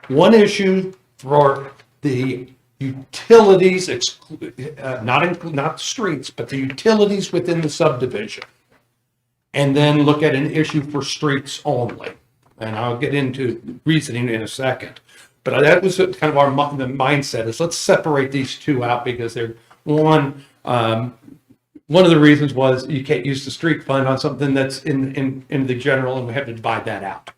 One issue for the utilities, not streets, but the utilities within the subdivision, and then look at an issue for streets only. And I'll get into reasoning in a second. But that was kind of the mindset is let's separate these 2 out because they're one of the reasons was you can't use the street fund on something that's in the general, and we have to divide that out.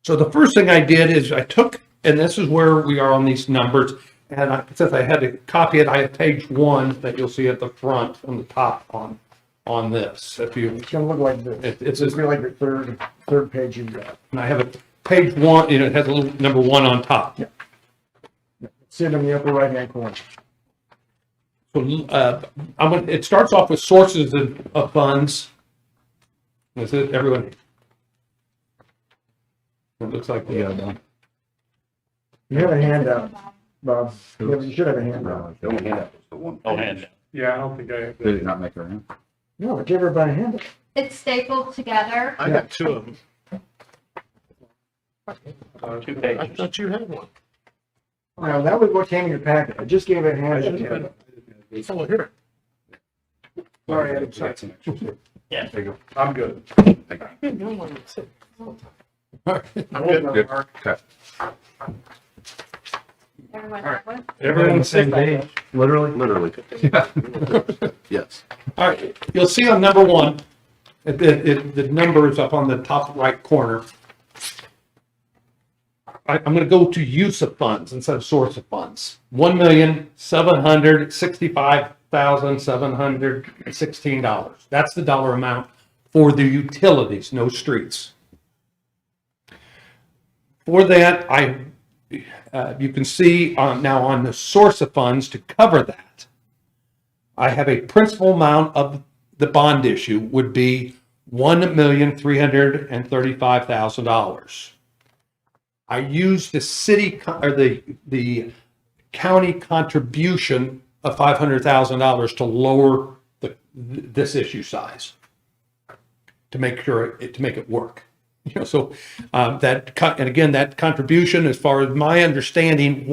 So the first thing I did is I took, and this is where we are on these numbers, and since I had to copy it, I have page 1 that you'll see at the front on the top on this. If you, It's gonna look like this. it's It's gonna be like your third page you've got. and I have a page 1, it has a little number 1 on top. Yeah. See it in the upper right-hand corner. So it starts off with sources of funds. Is it everyone? It looks like we got it done. You have a handout, Bob. You should have a handout. The only handout was the one. Oh, hand. Yeah, I don't think I have. Did it not make her in? No, give everybody a handout. It's stapled together. I got 2 of them. 2 pages. I thought you had one. Now, that was what came in your packet. I just gave it a handout. Oh, here. Sorry, Adam, sorry. Yeah. There you go. I'm good. I'm good. Good. Okay. Everyone have one? Everyone on the same page? Literally? Literally. Yes. All right, you'll see on number one, the number is up on the top right corner. I'm going to go to use of funds instead of source of funds. $1,765,716. That's the dollar amount for the utilities, no streets. For that, you can see now on the source of funds to cover that, I have a principal amount of the bond issue would be $1,335,000. I use the city or the county contribution of $500,000 to lower this issue size to make it work. So and again, that contribution, as far as my understanding,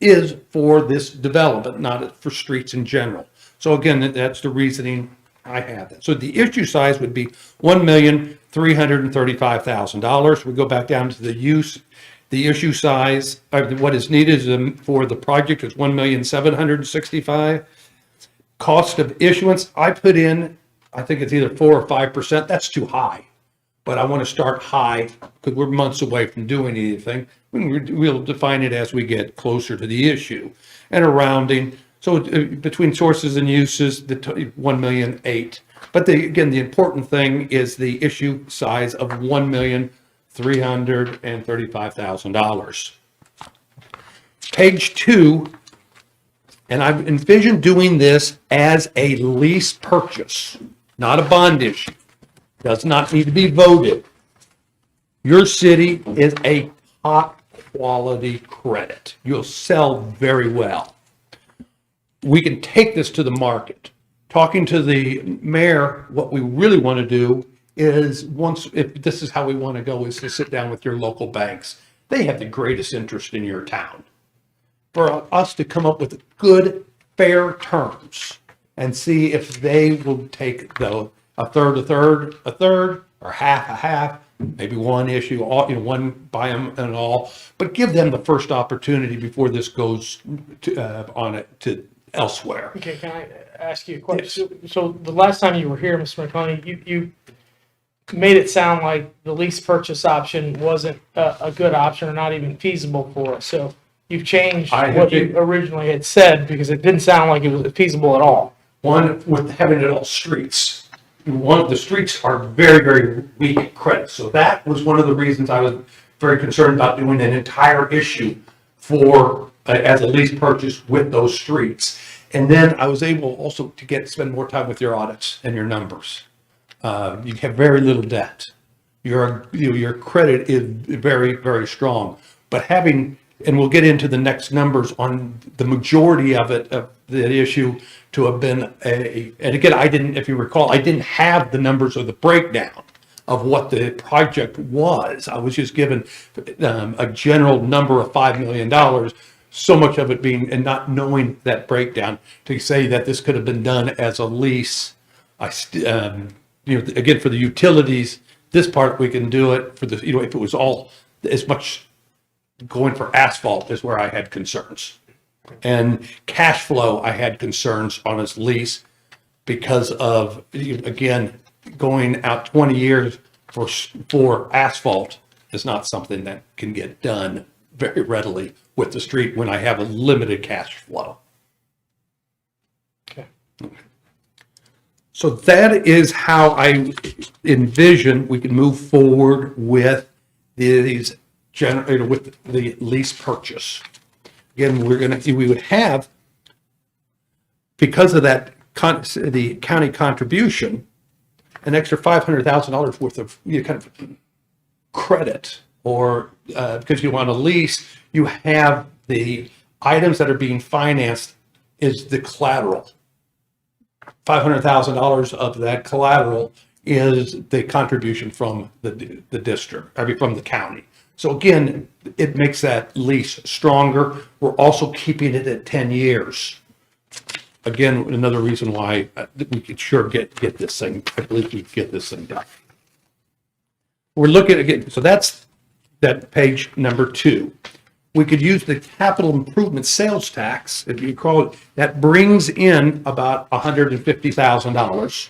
is for this development, not for streets in general. So again, that's the reasoning I have that. So the issue size would be $1,335,000. We go back down to the use. The issue size, what is needed for the project is $1,765,000. Cost of issuance, I put in, I think it's either 4 or 5%. That's too high, but I want to start high because we're months away from doing anything. We'll define it as we get closer to the issue and a rounding. So between sources and uses, the $1,008,000. But again, the important thing is the issue size of $1,335,000. Page 2, and I've envisioned doing this as a lease purchase, not a bond issue. Does not need to be voted. Your city is a top quality credit. You'll sell very well. We can take this to the market. Talking to the mayor, what we really want to do is if this is how we want to go, is to sit down with your local banks. They have the greatest interest in your town. For us to come up with good, fair terms and see if they will take a third, or half a half, maybe one issue, one buy them and all, but give them the first opportunity before this goes to elsewhere. Okay, can I ask you a question? Yes. So the last time you were here, Mr. McConaughey, you made it sound like the lease purchase option wasn't a good option or not even feasible for us. So you've changed what you originally had said because it didn't sound like it was feasible at all. One, with having it all streets. The streets are very, very weak at credit. So that was one of the reasons I was very concerned about doing an entire issue as a lease purchase with those streets. And then I was able also to spend more time with your audits and your numbers. You have very little debt. Your credit is very, very strong. But and we'll get into the next numbers on the majority of the issue to have been and again, if you recall, I didn't have the numbers or the breakdown of what the project was. I was just given a general number of $5 million, so much of it being, and not knowing that breakdown, to say that this could have been done as a lease. Again, for the utilities, this part we can do it for the, if it was all as much going for asphalt is where I had concerns. And cash flow, I had concerns on his lease because of, again, going out 20 years for asphalt is not something that can get done very readily with the street when I have a limited cash flow. Okay. So that is how I envision we can move forward with with the lease purchase. Again, we would have, because of that, the county contribution, an extra $500,000 worth of kind of credit, or because you want a lease, you have the items that are being financed is the collateral. $500,000 of that collateral is the contribution from the district, from the county. So again, it makes that lease stronger. We're also keeping it at 10 years. Again, another reason why we could sure get this thing. I believe we could get this thing done. We're looking again. So that's that page number 2. we could use the capital improvement sales tax, if you call it, that brings in about $150,000.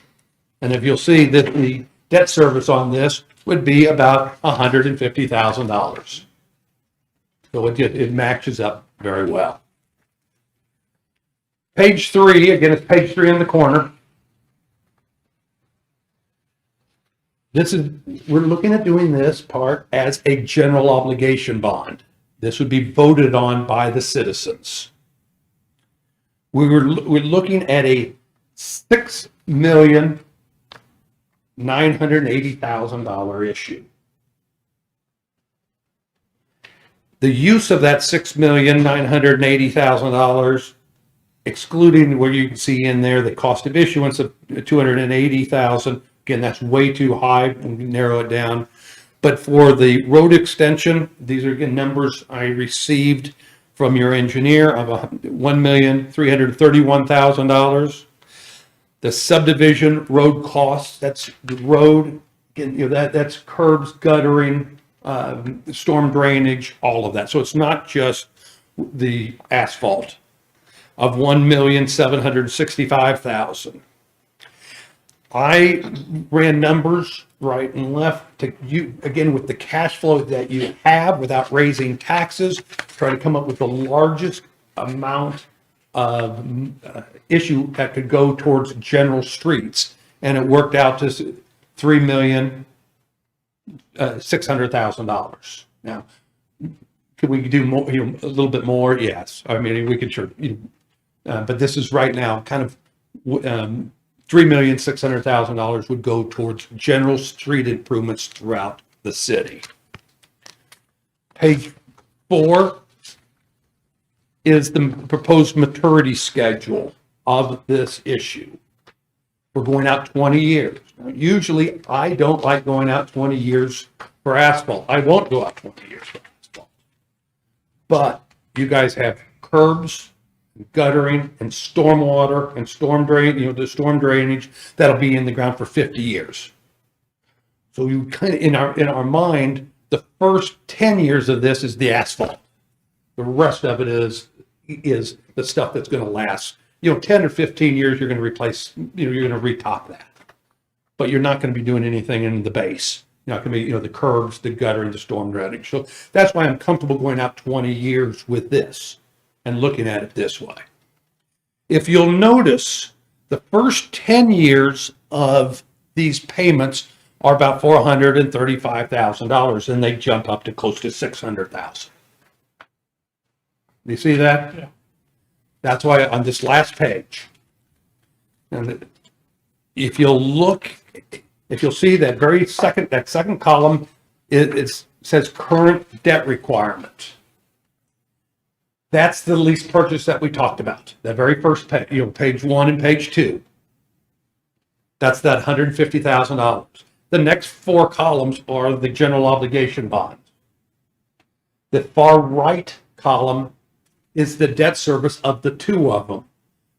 And if you'll see that the debt service on this would be about $150,000. So it matches up very well. Page 3, again, it's page 3 in the corner. We're looking at doing this part as a general obligation bond. This would be voted on by the citizens. We're looking at a $6,980,000 issue. The use of that $6,980,000, excluding where you can see in there the cost of issuance of $280,000. Again, that's way too high, and we narrow it down. But for the road extension, these are again numbers I received from your engineer of $1,331,000. The subdivision road costs, that's the road, again, that's curbs, guttering, storm drainage, all of that. So it's not just the asphalt of $1,765,000. I ran numbers right and left to you again with the cash flow that you have without raising taxes, try to come up with the largest amount of issue that could go towards general streets, and it worked out to $3,600,000. Now, could we do more? A little bit more? Yes. I mean, we could sure. But this is right now kind of. $3,600,000 would go towards general street improvements throughout the city. Page 4 is the proposed maturity schedule of this issue. We're going out 20 years. Now, usually, I don't like going out 20 years for asphalt. I won't go out 20 years for asphalt. But you guys have curbs, guttering, and stormwater and storm drain, the storm drainage that'll be in the ground for 50 years. So you kind of in our mind, the first 10 years of this is the asphalt. The rest of it is the stuff that's going to last. 10 or 15 years, you're going to replace. You're going to retop that, but you're not going to be doing anything in the base. You're not going to be, the curbs, the guttering, the storm drainage. So that's why I'm comfortable going out 20 years with this and looking at it this way. If you'll notice, the first 10 years of these payments are about $435,000, and they jump up to close to $600,000. You see that? Yeah. That's why on this last page, and if you'll see that second column, it says current debt requirement. That's the lease purchase that we talked about. That very first page, page 1 and page 2. That's that $150,000. The next 4 columns are the general obligation bonds. The far right column is the debt service of the 2 of them.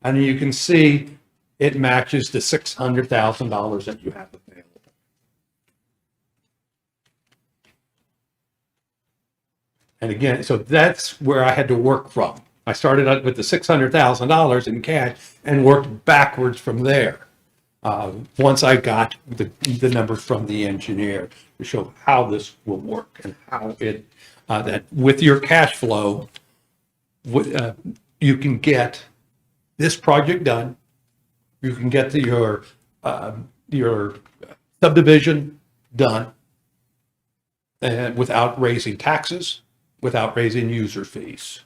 And you can see it matches the $600,000 that you have available. And again, so that's where I had to work from. I started out with the $600,000 in cash and worked backwards from there. Once I got the numbers from the engineer to show how this will work and how that with your cash flow, you can get this project done. You can get your subdivision done, and without raising taxes, without raising user fees.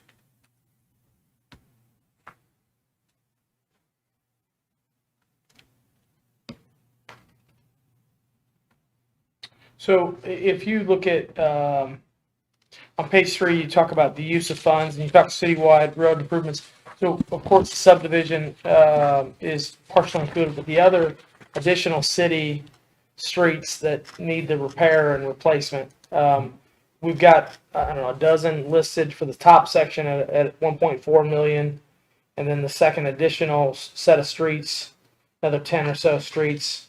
So if you look at, on page 3, you talk about the use of funds and you talk citywide road improvements. So of course, the subdivision is partially included, but the other additional city streets that need the repair and replacement, we've got, a dozen listed for the top section at 1.4 million. And then the second additional set of streets, another 10 or so streets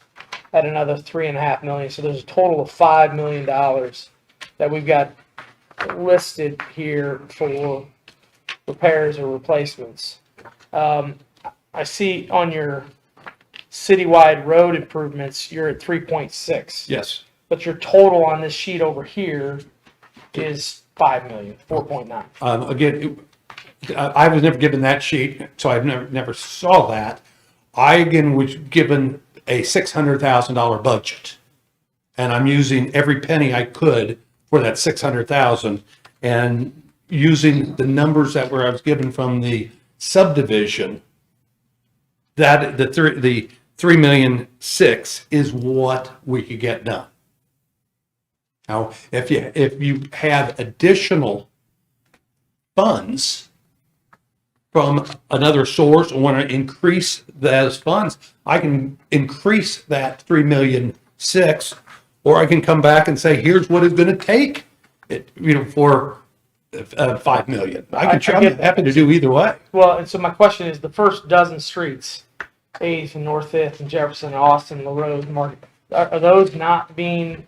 at another 3.5 million. So there's a total of $5 million that we've got listed here for repairs or replacements. I see on your citywide road improvements, you're at 3.6. Yes. But your total on this sheet over here is 5 million, 4.9. Again, I was never given that sheet, so I've never saw that. I again was given a $600,000 budget, and I'm using every penny I could for that 600,000, and using the numbers that I was given from the subdivision. That the 3,000,006 is what we could get done. Now, if you have additional funds from another source or want to increase those funds, I can increase that 3,000,006, or I can come back and say, here's what it's going to take, for 5 million. I'm happy to do either way. Well, and so my question is, the first dozen streets, 8th and North 5th and Jefferson, Austin, LaRose, Market, are those not being?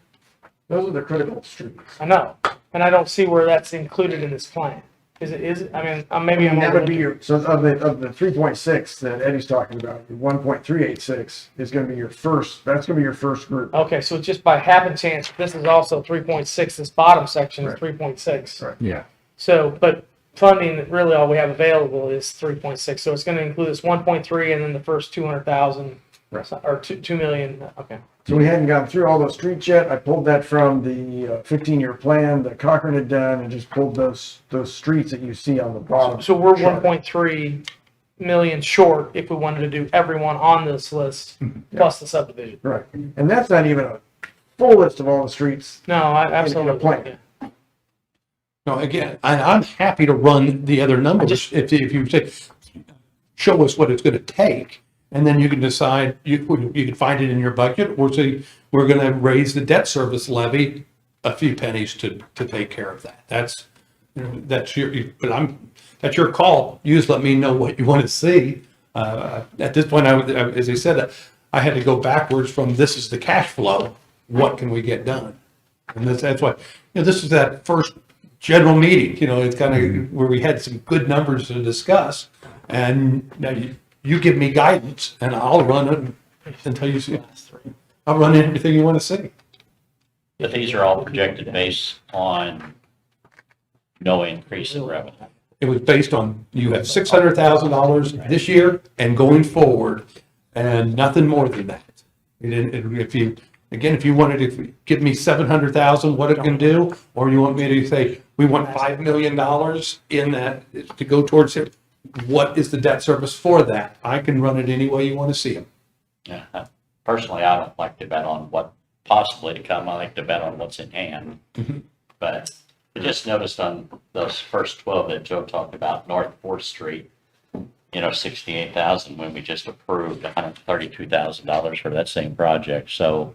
Those are the critical streets. I know, and I don't see where that's included in this plan. Is it, I mean, maybe I'm. That would be your, so of the 3.6 that Eddie's talking about, your 1.386 is gonna be your first, that's gonna be your first group. Okay, so just by happenstance, this is also 3.6, this bottom section is Right. 3.6. Right. Yeah. So, but funding, really all we have available is 3.6, so it's gonna include this 1.3 and then the first 200,000, Right. or 2 million, okay. So we hadn't gone through all those streets yet. I pulled that from the 15-year plan that Cochran had done and just pulled those streets that you see on the bottom. So we're chart. 1.3 million short if we wanted to do everyone on this list, plus the subdivision. Right. And that's not even a full list of all the streets. No, I absolutely. plan. Yeah. No, again, I'm happy to run the other numbers. If you say, show us what it's going to take, and then you can decide, you can find it in your budget, or say, we're going to raise the debt service levy a few pennies to take care of that. That's your call. You just let me know what you want to see. At this point, as I said, I had to go backwards from this is the cash flow. What can we get done? And that's why, this is that first general meeting, it's kind of where we had some good numbers to discuss. And now you give me guidance and I'll run it until you see. I'll run everything you want to see. But these are all projected based on no increase in revenue. It was based on, you have $600,000 this year and going forward, and nothing more than that. If you wanted to give me 700,000, what it can do, or you want me to say, we want $5 million in that to go towards it, what is the debt service for that? I can run it any way you want to see them. Yeah. Personally, I don't like to bet on what possibly to come. I like to bet on what's in hand. But I just noticed on those first 12 that Joe talked about, North 4th Street, 68,000 when we just approved $132,000 for that same project. So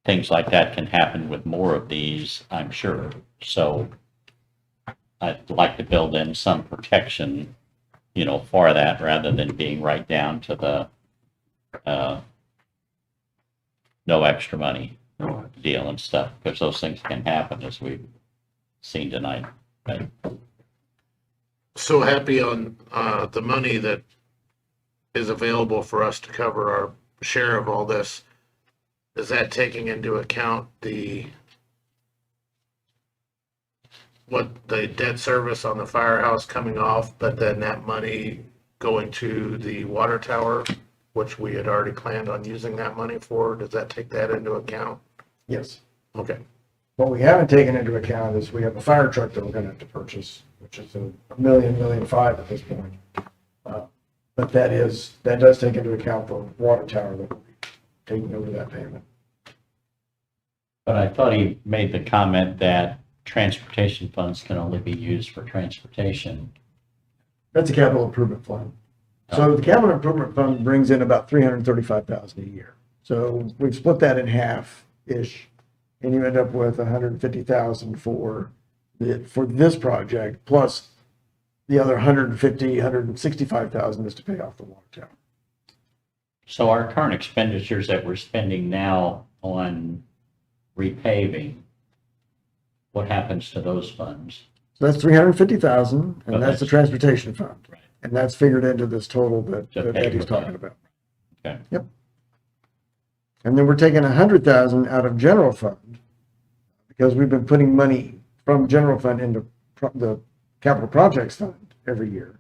things like that can happen with more of these, I'm sure. So I'd like to build in some protection, for that rather than being right down to the no extra money deal and stuff, because those things can happen as we've seen tonight. But so happy on the money that is available for us to cover our share of all this. Is that taking into account what the debt service on the firehouse coming off, but then that money going to the water tower, which we had already planned on using that money for? Does that take that into account? Yes. Okay. What we haven't taken into account is we have a fire truck that we're gonna have to purchase, which is $1.5 million at this point. But that does take into account the water tower that will be taking over that payment. But I thought he made the comment that transportation funds can only be used for transportation. That's a capital improvement fund. So the capital improvement fund brings in about $335,000 a year. So we've split that in half-ish, and you end up with $150,000 for this project, plus the other $165,000 is to pay off the water tower. So our current expenditures that we're spending now on repaving, what happens to those funds? So that's 350,000, and Okay. that's the transportation fund. Right. And that's figured into this total that To that pay Eddie's for that. talking about. Okay. Yep. And then we're taking 100,000 out of general fund because we've been putting money from general fund into the capital projects fund every year.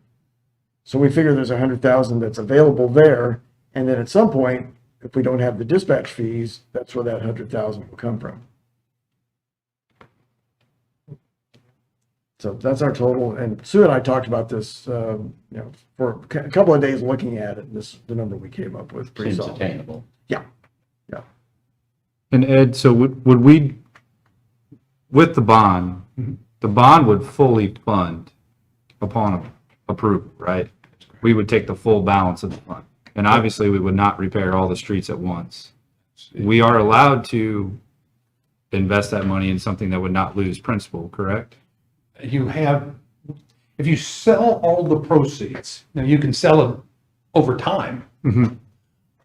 So we figure there's 100,000 that's available there. And then at some point, if we don't have the dispatch fees, that's where that 100,000 will come from. So that's our total. And Sue and I talked about this, for a couple of days looking at it. This is the number we came up with. Pretty Seems solid. attainable. Yeah. And Ed, so would we, with the bond, the bond would fully fund upon approval, right? We would take the full balance of the fund. And obviously, we would not repair all the streets at once. We are allowed to invest that money in something that would not lose principal, correct? You have, if you sell all the proceeds, now you can sell them over time,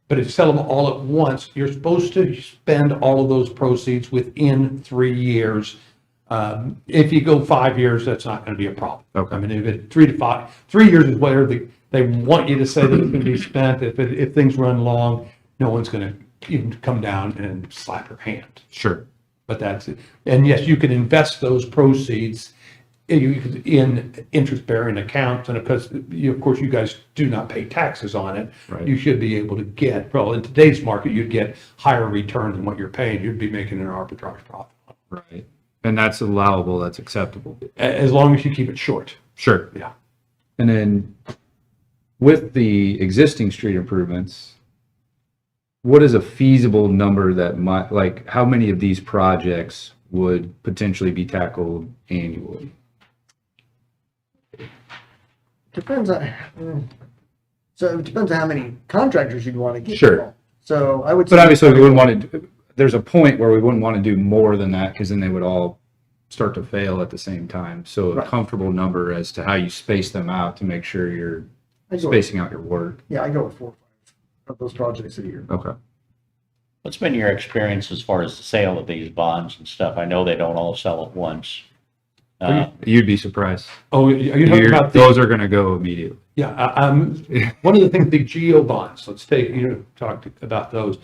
but if you sell them all at once, you're supposed to spend all of those proceeds within 3 years. If you go 5 years, that's not going to be a problem. Okay. I mean, if it's 3 to 5, 3 years is where they want you to say that it's going to be spent. If things run long, no one's going to even come down and slap your hand. Sure. But that's it. And yes, you can invest those proceeds in interest-bearing accounts, and because of course you guys do not pay taxes on it, Right. you should be able to get, well, in today's market, you'd get higher return than what you're paying. You'd be making an arbitrage profit, Right. And that's allowable, that's acceptable. as long as you keep it short. Sure. Yeah. And then with the existing street improvements, what is a feasible number that might, like, how many of these projects would potentially be tackled annually? Depends on, so it depends on how many contractors you'd want to get. Sure. involved. So I would. But say- obviously, we wouldn't want to, there's a point where we wouldn't want to do more than that because then they would all start to fail at the same time. So a Right. comfortable number as to how you space them out to make sure you're I go with- spacing out your work. Yeah, I go with 4 or 5 of those projects a year. Okay. What's been your experience as far as the sale of these bonds and stuff? I know they don't all sell at once. You'd be surprised. Oh, are you talking about Those are going to go immediately. Yeah, one of the things, the geo bonds, let's talk about those.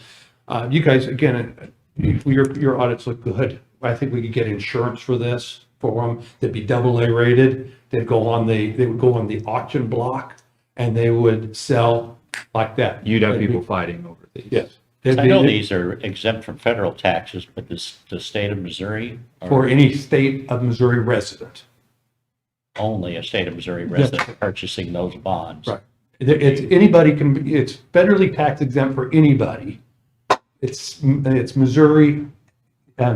You guys, again, your audits look good. I think we could get insurance for this, for them. They'd be AA rated. They would go on the auction block and they would sell like that. You'd have people fighting over these. Yes. I know these are exempt from federal taxes, but the state of Missouri? For any state of Missouri resident. Only a state of Missouri resident purchasing those bonds. Right. It's federally tax exempt for anybody. It's Missouri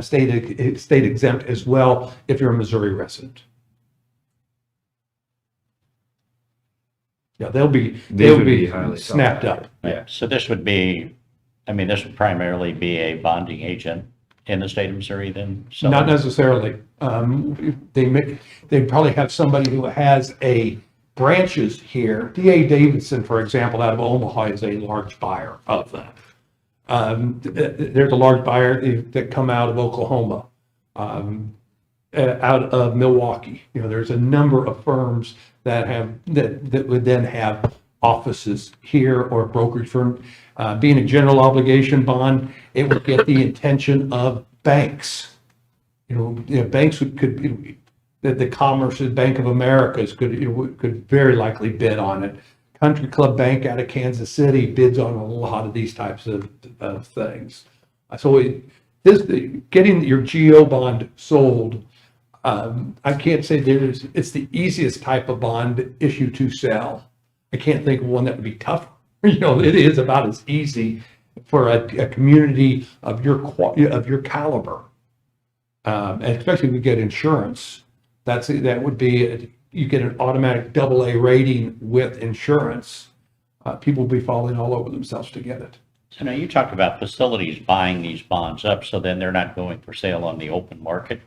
state exempt as well if you're a Missouri resident. Yeah, they'll be highly snapped up. Yeah. So this would be, this would primarily be a bonding agent in the state of Missouri then? Not necessarily. They probably have somebody who has branches here. D.A. Davidson, for example, out of Omaha is a large buyer of them. There's a large buyer that come out of Oklahoma, out of Milwaukee. There's a number of firms that would then have offices here, or a brokerage firm. Being a general obligation bond, it would get the attention of banks. Banks could the Commerce Bank of America's could very likely bid on it. Country Club Bank out of Kansas City bids on a lot of these types of things. So getting your GO bond sold, I can't say it's the easiest type of bond issue to sell. I can't think of one that would be tougher. It is about as easy for a community of your caliber, and especially if you get insurance. That would be, you get an automatic AA rating with insurance. People will be falling all over themselves to get it. So now you talked about facilities buying these bonds up, so then they're not going for sale on the open market?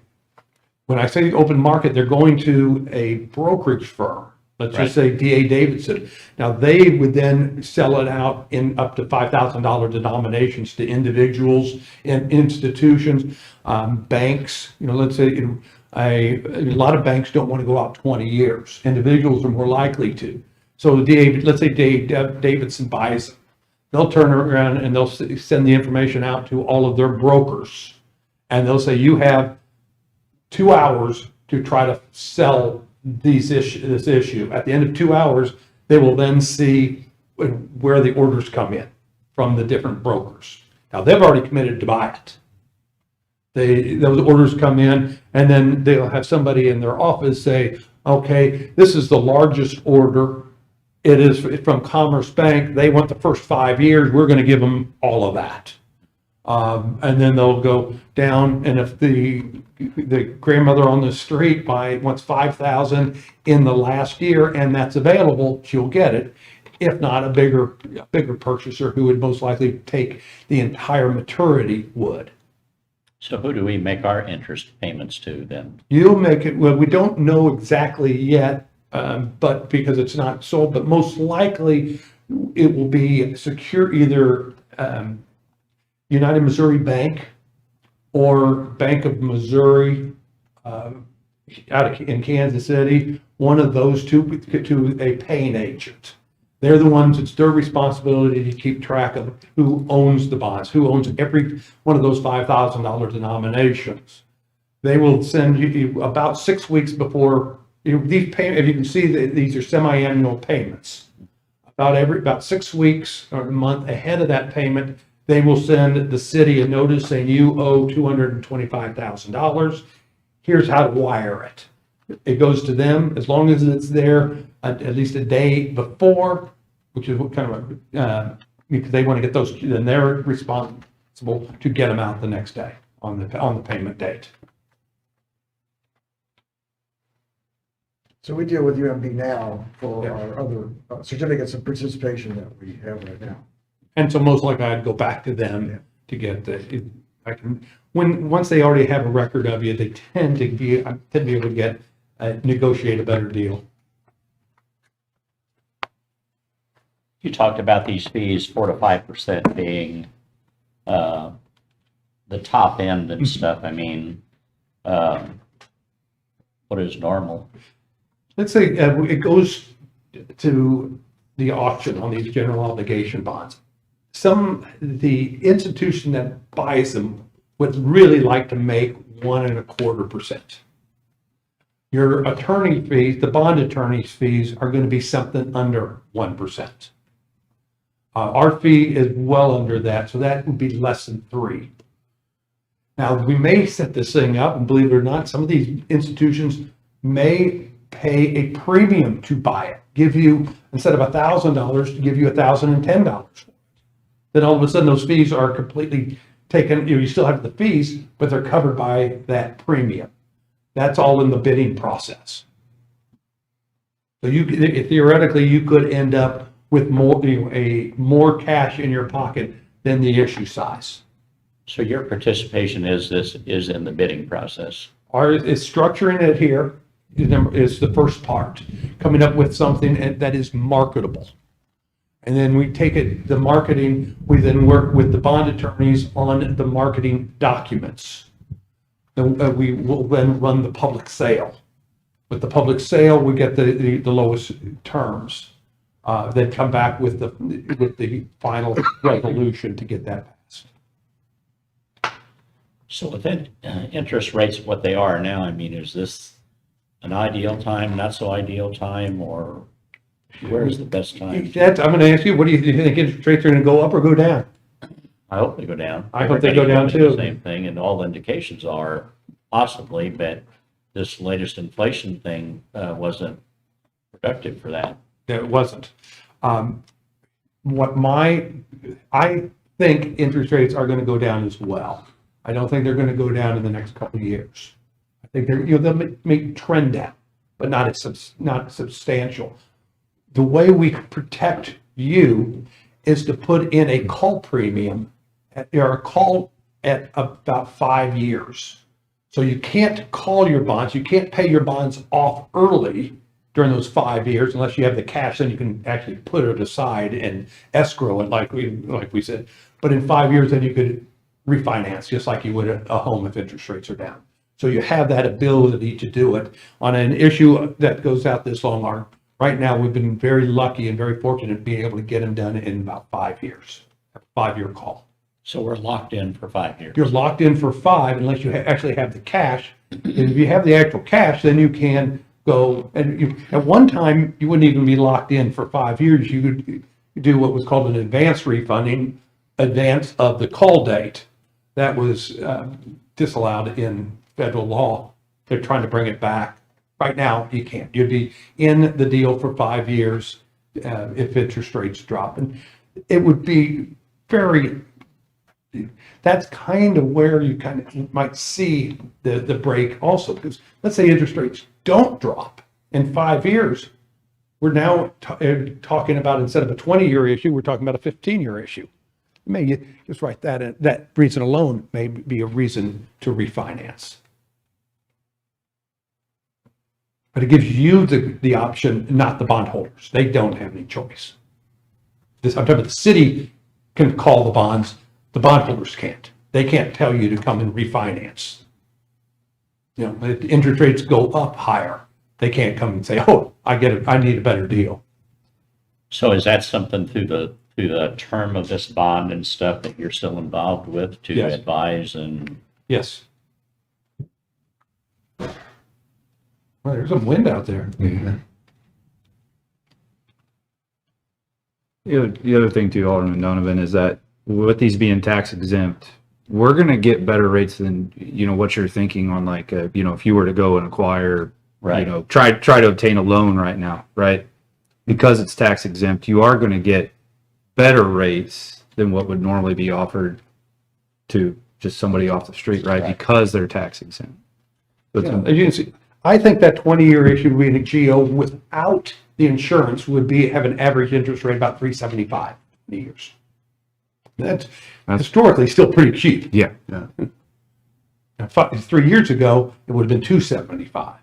When I say the open market, they're going to a brokerage firm. Let's just say DA Davidson. Now, they would then sell it out in up to $5,000 denominations to individuals and institutions, banks. Let's say a lot of banks don't want to go out 20 years. Individuals are more likely to. So let's say Davidson buys them. They'll turn around and they'll send the information out to all of their brokers. And they'll say, you have 2 hours to try to sell this issue. At the end of 2 hours, they will then see where the orders come in from the different brokers. Now, they've already committed to buy it. Those orders come in, and then they'll have somebody in their office say, okay, this is the largest order. It is from Commerce Bank. They want the first 5 years. We're going to give them all of that. And then they'll go down, and if the grandmother on the street wants 5,000 in the last year and that's available, she'll get it. If not, a bigger purchaser who would most likely take the entire maturity would. So who do we make our interest payments to then? You'll make it, well, we don't know exactly yet, but because it's not sold, but most likely it will be secure, either United Missouri Bank or Bank of Missouri in Kansas City, one of those two to a paying agent. They're the ones, it's their responsibility to keep track of who owns the bonds, who owns every one of those $5,000 denominations. They will send you about 6 weeks before these payments. If you can see that these are semi-annual payments. About 6 weeks or a month ahead of that payment, they will send the city a notice saying you owe $225,000. Here's how to wire it. It goes to them as long as it's there at least a day before, which is what kind of because they want to get those, then they're responsible to get them out the next day on the payment date. So we deal with UMB now for our other certificates of participation that we have right now. And so most likely I'd go back to them to get once they already have a record of you, they tend to be able to get negotiate a better deal. You talked about these fees, 4 to 5% being the top end and stuff. I mean, what is normal? Let's say it goes to the auction on these general obligation bonds. The institution that buys them would really like to make 1.25%. Your attorney fees, the bond attorney's fees, are going to be something under 1%. Our fee is well under that, so that would be less than 3%. Now, we may set this thing up, and believe it or not, some of these institutions may pay a premium to buy it, give you, instead of $1,000, to give you $1,010. Then all of a sudden, those fees are completely taken. You still have the fees, but they're covered by that premium. That's all in the bidding process. So theoretically, you could end up with more cash in your pocket than the issue size. So your participation is in the bidding process. Is structuring it here is the first part, coming up with something that is marketable. And then we take it, the marketing, we then work with the bond attorneys on the marketing documents. We will then run the public sale. With the public sale, we get the lowest terms. Then come back with the final resolution to get that passed. So with interest rates what they are now, I mean, is this an ideal time, not so ideal time, or where is the best time? I'm going to ask you, what do you think interest rates are going to go up or go down? I hope they go down. I hope they go down too. The same thing, and all indications are possibly, but this latest inflation thing wasn't productive for that. It wasn't. I think interest rates are going to go down as well. I don't think they're going to go down in the next couple of years. I think they'll make trend down, but not substantial. The way we protect you is to put in a call premium or a call at about 5 years. So you can't call your bonds, you can't pay your bonds off early during those 5 years, unless you have the cash, then you can actually put it aside and escrow it like we said. But in 5 years, then you could refinance just like you would a home if interest rates are down. So you have that ability to do it on an issue that goes out this long. Right now, we've been very lucky and very fortunate being able to get them done in about 5 years, a 5-year call. So we're locked in for 5 years. You're locked in for 5 unless you actually have the cash. And if you have the actual cash, then you can go and at one time, you wouldn't even be locked in for 5 years. You could do what was called an advance refunding, advance of the call date. That was disallowed in federal law. They're trying to bring it back. Right now, you can't. You'd be in the deal for 5 years if interest rates drop. And it would be that's kind of where you kind of might see the break also. Because let's say interest rates don't drop in 5 years. We're now talking about, instead of a 20-year issue, we're talking about a 15-year issue. Maybe just write that in. That reason alone may be a reason to refinance. But it gives you the option, not the bondholders. They don't have any choice. I'm talking about the city can call the bonds. The bondholders can't. They can't tell you to come and refinance. If the interest rates go up higher, they can't come and say, "Oh, I need a better deal." So is that something through the term of this bond and stuff that you're still involved with to Yes. advise and? Yes. Well, there's some wind out there. The other thing too, Alderman Donovan, is that with these being tax exempt, we're going to get better rates than, what you're thinking on like, if you were to go and acquire, Right. try to obtain a loan right now, right? Because it's tax exempt, you are going to get better rates than what would normally be offered to just somebody off the street, right? Because they're tax exempt. So it's- As you can see, I think that 20-year issue would be in a GO without the insurance would have an average interest rate about 375 in years. That's historically still pretty cheap. Yeah. Now, 3 years ago, it would have been 275.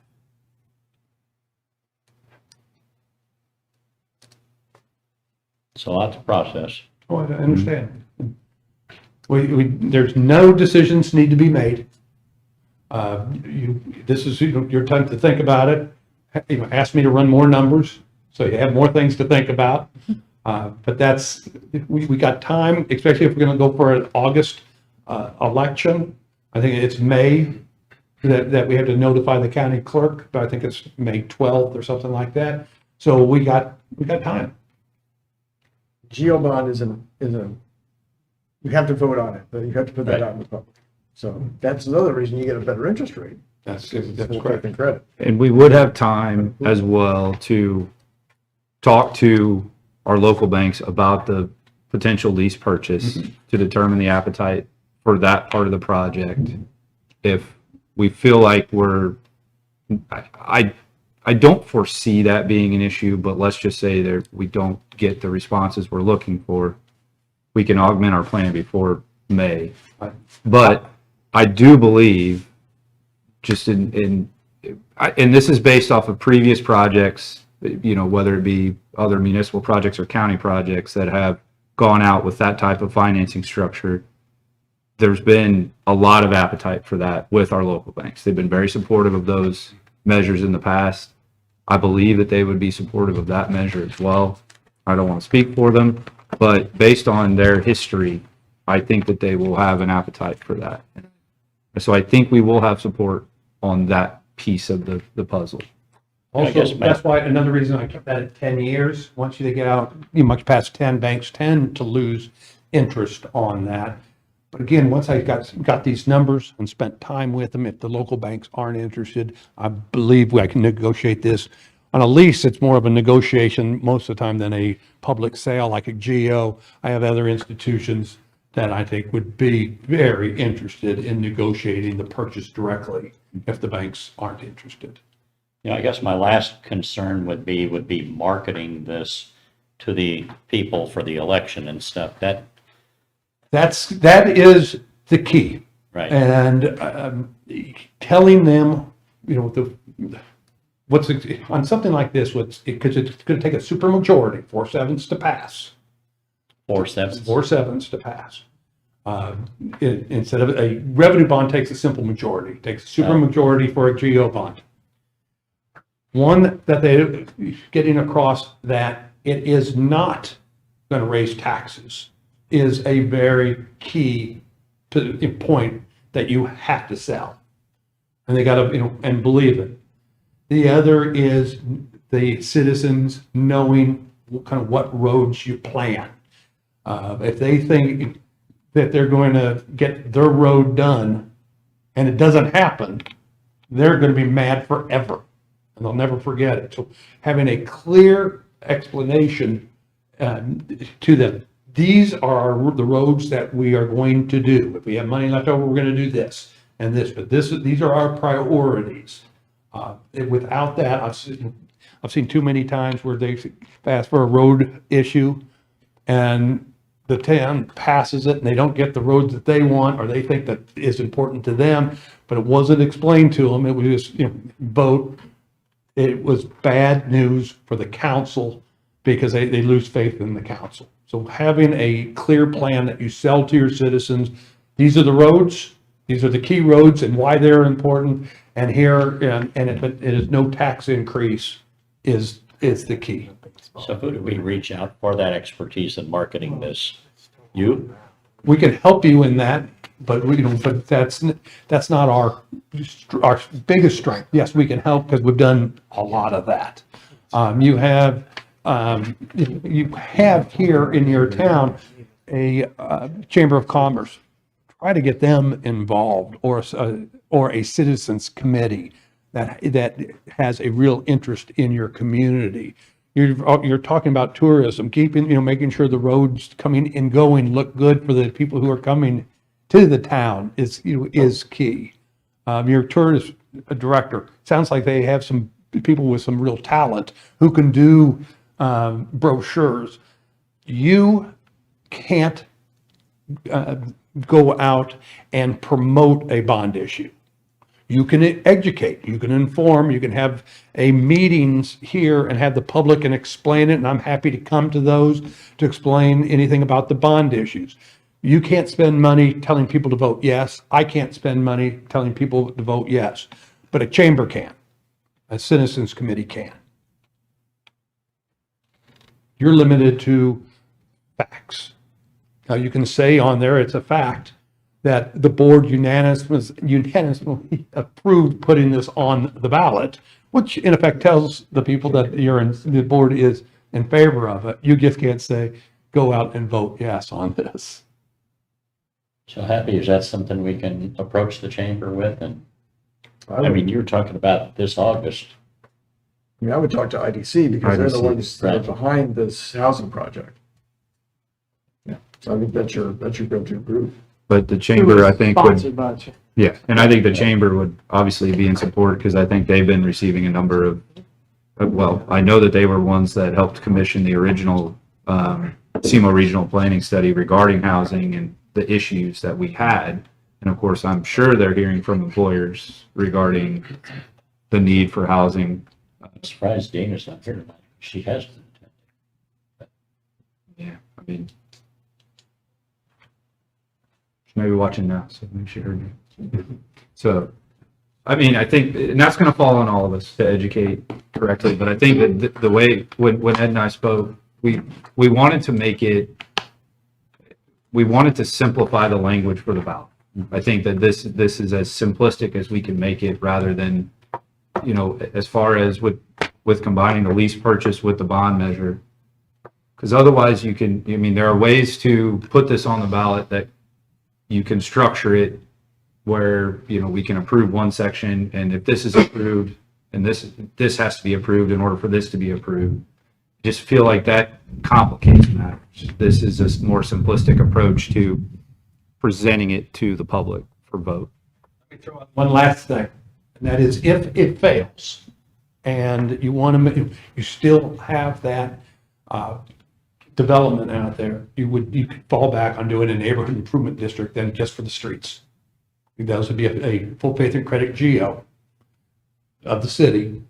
It's a lot to process. Oh, I understand. There's no decisions need to be made. This is your time to think about it. Ask me to run more numbers, so you have more things to think about. But we got time, especially if we're going to go for an August election. I think it's May that we have to notify the county clerk, but I think it's May 12th or something like that. So we got time. GO bond is you have to vote on it, but you have to put that out in the public. So that's another reason you get a better interest rate. That's Full correct. and credit. And we would have time as well to talk to our local banks about the potential lease purchase to determine the appetite for that part of the project. If we feel like I don't foresee that being an issue, but let's just say that we don't get the responses we're looking for, we can augment our plan before May. But I do believe, just and this is based off of previous projects, whether it be other municipal projects or county projects that have gone out with that type of financing structure. There's been a lot of appetite for that with our local banks. They've been very supportive of those measures in the past. I believe that they would be supportive of that measure as well. I don't want to speak for them, but based on their history, I think that they will have an appetite for that. So I think we will have support on that piece of the puzzle. Also, that's why another reason I kept that at 10 years. Once they get out, much past 10, banks tend to lose interest on that. But again, once I got these numbers and spent time with them, if the local banks aren't interested, I believe I can negotiate this. On a lease, it's more of a negotiation most of the time than a public sale like a GO. I have other institutions that I think would be very interested in negotiating the purchase directly if the banks aren't interested. I guess my last concern would be marketing this to the people for the election and stuff. That is the key. Right. And telling them, on something like this, because it's going to take a supermajority, 4/7 to pass. 4/7. 4/7 to pass. Instead of a revenue bond takes a simple majority, takes a supermajority for a GO bond. One that they're getting across that it is not going to raise taxes is a very key point that you have to sell. And they got to, and believe it. The other is the citizens knowing kind of what roads you plan. If they think that they're going to get their road done and it doesn't happen, they're going to be mad forever and they'll never forget it. So having a clear explanation to them, these are the roads that we are going to do. If we have money left over, we're going to do this and this, but these are our priorities. Without that, I've seen too many times where they ask for a road issue and the town passes it and they don't get the roads that they want or they think that is important to them, but it wasn't explained to them. It was just, vote. It was bad news for the council because they lose faith in the council. So having a clear plan that you sell to your citizens, these are the roads, these are the key roads and why they're important. And here, it is no tax increase is the key. So who do we reach out for that expertise in marketing this? You? We can help you in that, but but that's not our biggest strength. Yes, we can help because we've done a lot of that. You have here in your town a Chamber of Commerce. Try to get them involved or a citizens committee that has a real interest in your community. You're talking about tourism, making sure the roads coming and going look good for the people who are coming to the town is key. Your tourist director, sounds like they have some people with some real talent who can do brochures. You can't go out and promote a bond issue. You can educate, you can inform, you can have meetings here and have the public and explain it, and I'm happy to come to those to explain anything about the bond issues. You can't spend money telling people to vote yes. I can't spend money telling people to vote yes, but a chamber can, a citizens committee can. You're limited to facts. Now you can say on there it's a fact that the board unanimously approved putting this on the ballot, which in effect tells the people that the board is in favor of it. You just can't say, go out and vote yes on this. So Happy, is that something we can approach the chamber with? And I mean, you were talking about this August. I would talk to IDC because they're the ones that are behind this housing project. Yeah, so I think that's your go-to group. But the chamber, I think, Sponsored by the yeah, and I think the chamber would obviously be in support because I think they've been receiving a number of, well, I know that they were ones that helped commission the original SEMO regional planning study regarding housing and the issues that we had. And of course, I'm sure they're hearing from employers regarding the need for housing. I'm surprised Dana's not here tonight. She has been attending. Yeah, I mean, she may be watching now, so maybe she heard me. So, I mean, I think, and that's going to fall on all of us to educate correctly, but I think that the way, when Ed and I spoke, we wanted to make it, we wanted to simplify the language for the ballot. I think that this is as simplistic as we can make it rather than, as far as with combining the lease purchase with the bond measure. Because otherwise there are ways to put this on the ballot that you can structure it where, we can approve one section, and if this is approved, and this has to be approved in order for this to be approved. Just feel like that complicates matters. This is a more simplistic approach to presenting it to the public for vote. Let me throw out one last thing, and that is if it fails and you still have that development out there, you could fall back on doing a neighborhood improvement district then just for the streets. Those would be a full faith and credit GO of the city,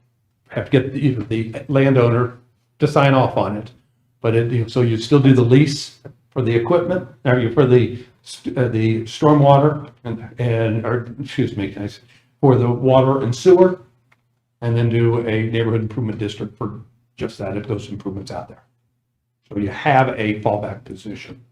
have to get the landowner to sign off on it. But so you still do the lease for the equipment, or for the stormwater or excuse me, guys, for the water and sewer, and then do a neighborhood improvement district for just that, if those improvements out there. So you have a fallback position.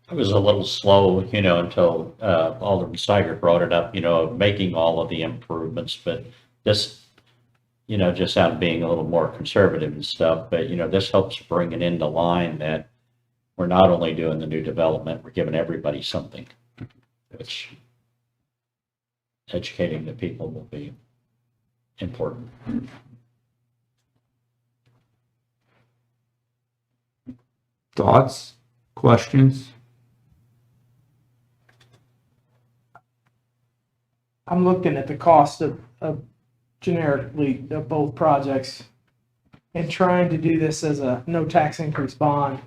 I was a little slow, until Alderman Steiger brought it up, of making all of the improvements, but this, just out of being a little more conservative and stuff, but, this helps bring it into line that we're not only doing the new development, we're giving everybody something, which educating the people will be important. Thoughts, questions? I'm looking at the cost of generically of both projects and trying to do this as a no tax increase bond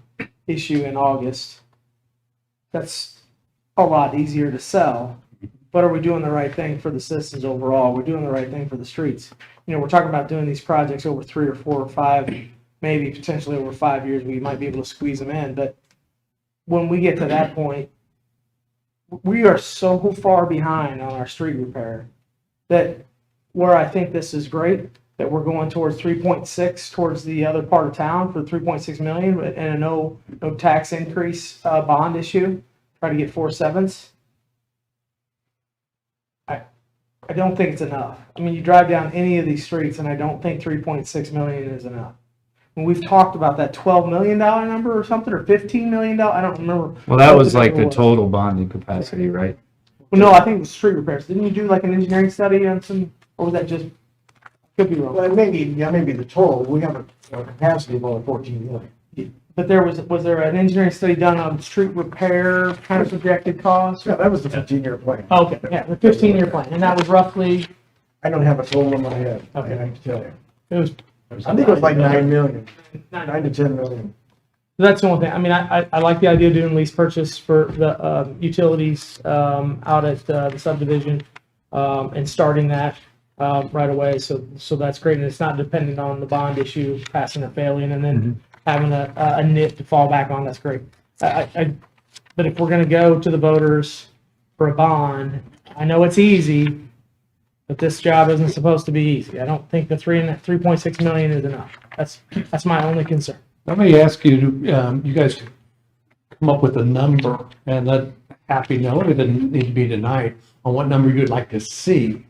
issue in August. That's a lot easier to sell, but are we doing the right thing for the citizens overall? We're doing the right thing for the streets. We're talking about doing these projects over 3 or 4 or 5, maybe potentially over 5 years, we might be able to squeeze them in. But when we get to that point, we are so far behind on our street repair that where I think this is great, that we're going towards 3.6 towards the other part of town for 3.6 million and a no tax increase bond issue, try to get 4/7. I don't think it's enough. I mean, you drive down any of these streets and I don't think 3.6 million is enough. And we've talked about that $12 million number or something, or $15 million. I don't remember. Well, that was like the total bonding capacity, right? Well, no, I think it was street repairs. Didn't you do like an engineering study on some, or was that just, could be wrong. Well, maybe the total, we have a capacity of only 14 million. But was there an engineering study done on street repair kind of projected cost? Yeah, that was the 15-year plan. Okay, yeah, the 15-year plan, and that was roughly, I don't have a total in my head, I Okay. have to tell you. it was. I think it was like 9 million, 9. 9 to 10 million. That's the only thing. I mean, I like the idea of doing lease purchase for the utilities out at the subdivision and starting that right away. So that's great, and it's not dependent on the bond issue passing or failing, and then having a nit to fall back on. That's great. But if we're going to go to the voters for a bond, I know it's easy, but this job isn't supposed to be easy. I don't think the 3.6 million is enough. That's my only concern. Let me ask you, you guys come up with a number and let Happy know, it doesn't need to be tonight, on what number you'd like to see.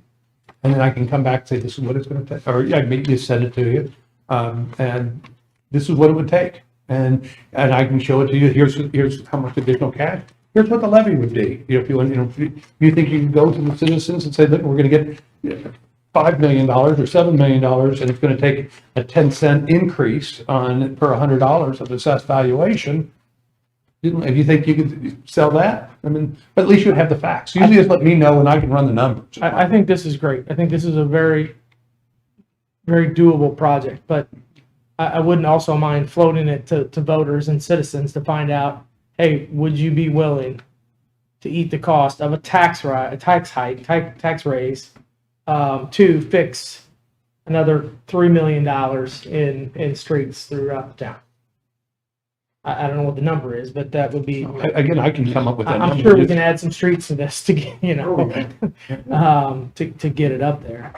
And then I can come back and say, this is what it's going to take, or I may just send it to you. And this is what it would take. And I can show it to you. Here's how much additional cash. Here's what the levy would be. If you want, if you think you can go to the citizens and say that we're going to get $5 million or $7 million, and it's going to take a 10-cent increase per $100 of assessed valuation. If you think you could sell that, I mean, but at least you have the facts. Usually just let me know and I can run the numbers. I think this is great. I think this is a very, very doable project, but I wouldn't also mind floating it to voters and citizens to find out, hey, would you be willing to eat the cost of a tax raise to fix another $3 million in streets throughout the town? I don't know what the number is, but that would be. Again, I can come up with that number. I'm sure we can add some streets to this to get, to get it up there.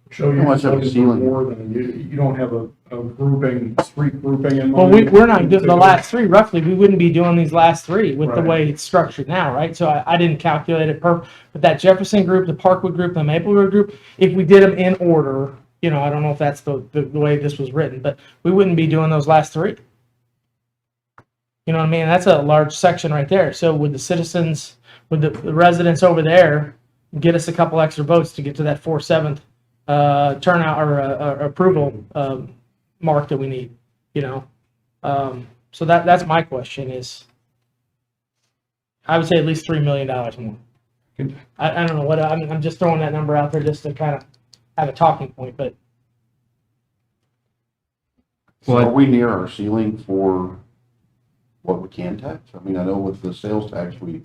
Show you more than you don't have a grouping, street grouping in Well, mind. we're not doing the last 3, roughly. We wouldn't be doing these last 3 with the way it's structured now, right? So I didn't calculate it but that Jefferson group, the Parkwood group, the Maplewood group, if we did them in order, I don't know if that's the way this was written, but we wouldn't be doing those last 3. You know what I mean? That's a large section right there. So would the citizens, would the residents over there get us a couple extra votes to get to that 4/7 turnout or approval mark that we need? So that's my question is, I would say at least $3 million more. I don't know what, I'm just throwing that number out there just to kind of have a talking point, but. So are we near our ceiling for what we can tax? I mean, I know with the sales tax, we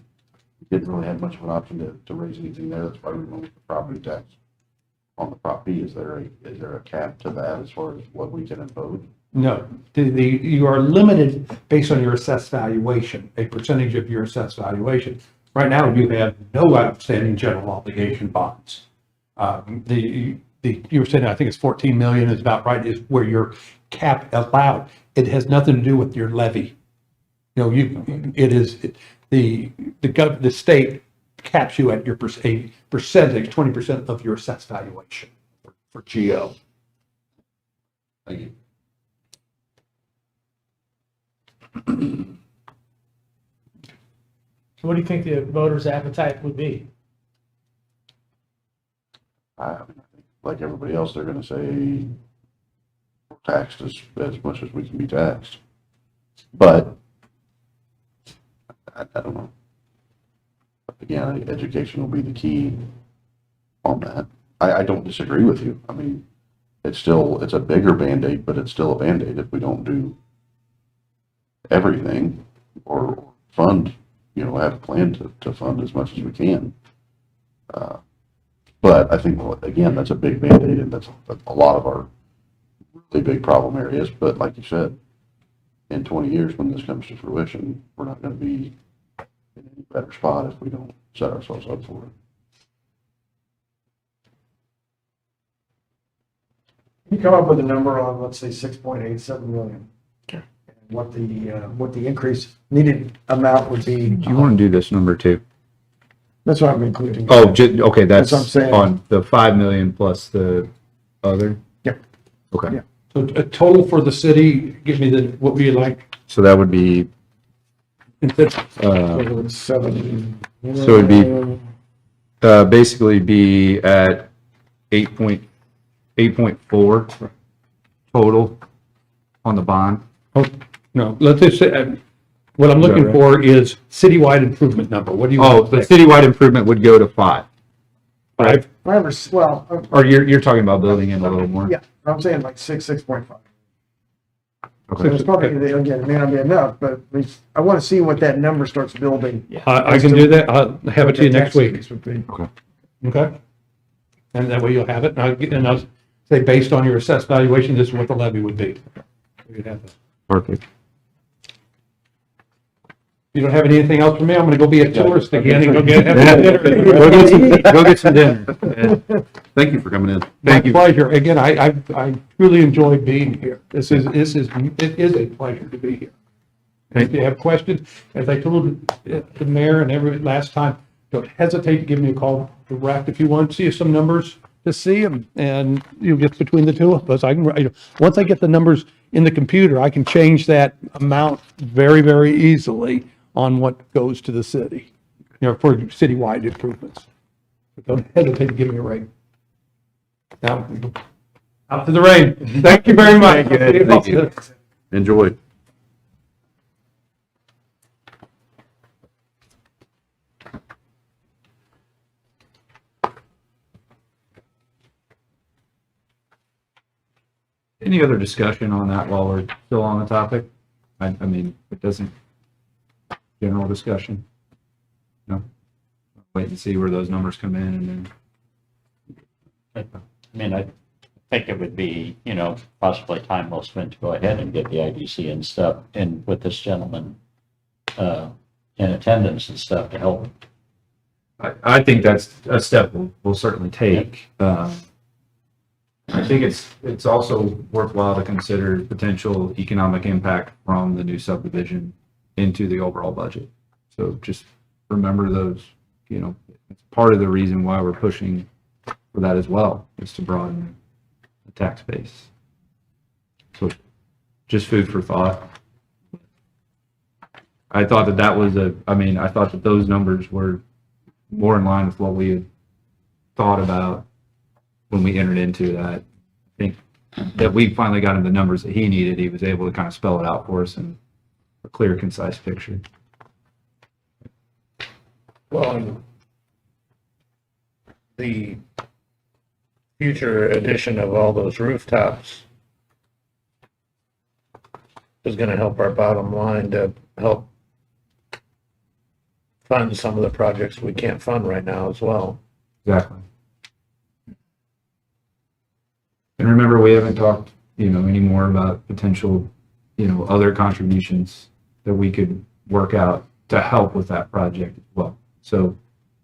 didn't really have much of an option to raise anything there. That's why we went with the property tax on the Prop B. Is there a cap to that as far as what we can impose? No, you are limited based on your assessed valuation, a percentage of your assessed valuation. Right now, you have no outstanding general obligation bonds. You were saying, I think it's 14 million is about right, is where your cap allowed. It has nothing to do with your levy. You know, the state caps you at your a percentage, 20% of your assessed valuation for GO. Thank you. So what do you think the voters' appetite would be? I think, like everybody else, they're gonna say we're taxed as much as we can be taxed. But I don't know. Again, education will be the key on that. I don't disagree with you. I mean, it's a bigger Band-Aid, but it's still a Band-Aid if we don't do everything or fund, have a plan to fund as much as we can. But I think, again, that's a big Band-Aid, and that's a lot of our really big problem areas. But like you said, in 20 years, when this comes to fruition, we're not going to be in any better spot if we don't set ourselves up for it. You come up with a number on, let's say, 6.87 million. And what the increase needed amount would be. Do you want to do this number too? That's what I'm including. Oh, okay, that's That's what I'm saying. on the 5 million plus the other? Yep. Okay, Yeah. So a total for the city, give me what would you like? so that would be, Instead- uh, 7. So it'd be- basically be at 8.4 total on the bond. No, let's just say, what I'm Is that looking right? for is citywide improvement number. What do you Oh, want? the citywide improvement would go to 5. 5? Well, Or you're talking about building in a little more? yeah, I'm saying like 6.5. So Okay. it's probably, again, it may not be enough, but at least I want to see what that number starts building. I can do that. I'll have it to you next week. Okay. Okay? And that way you'll have it. And I'll say, based on your assessed valuation, this is what the levy would be. You'd have that. Perfect. You don't have anything else for me? I'm gonna go be a tourist again and go have dinner. Go get some dinner. Yeah. Thank you for coming in. My Thank you. pleasure. Again, I truly enjoy being here. It is a pleasure to be here. If you have questions, as I told the mayor and every last time, don't hesitate to give me a call direct if you want to see some numbers to see them. And you get between the two of us, once I get the numbers in the computer, I can change that amount very, very easily on what goes to the city, for citywide improvements. So don't hesitate to give me a ring. Now, out to the rain. Thank you very much. Thank you. Enjoy. Any other discussion on that while we're still on the topic? I mean, it doesn't, general discussion? No? Wait and see where those numbers come in and then. I mean, I think it would be, possibly time well spent to go ahead and get the IDC and stuff, and with this gentleman in attendance and stuff to help. I think that's a step we'll certainly take. I think it's also worthwhile to consider potential economic impact from the new subdivision into the overall budget. So just remember those, it's part of the reason why we're pushing for that as well, is to broaden the tax base. So just food for thought. I thought I thought that those numbers were more in line with what we had thought about when we entered into that. I think that we finally got him the numbers that he needed. He was able to kind of spell it out for us in a clear, concise picture. Well, the future addition of all those rooftops is going to help our bottom line to help fund some of the projects we can't fund right now as well. Exactly. And remember, we haven't talked, anymore about potential, other contributions that we could work out to help with that project as well. So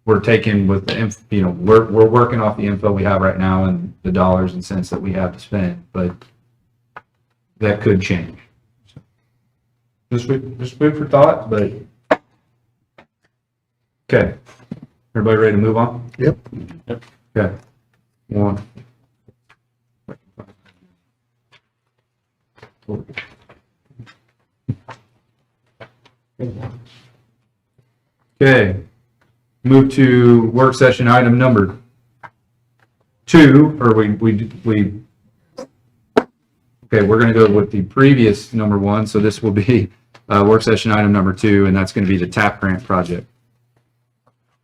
we're taking with the, we're working off the info we have right now and the dollars and cents that we have to spend, but that could change. So, just food for thought, but okay. Everybody ready to move on? Yep. Okay. One. Okay. Move to work session item number 2, or okay, we're going to go with the previous number 1, so this will be work session item number 2, and that's going to be the TAP grant project.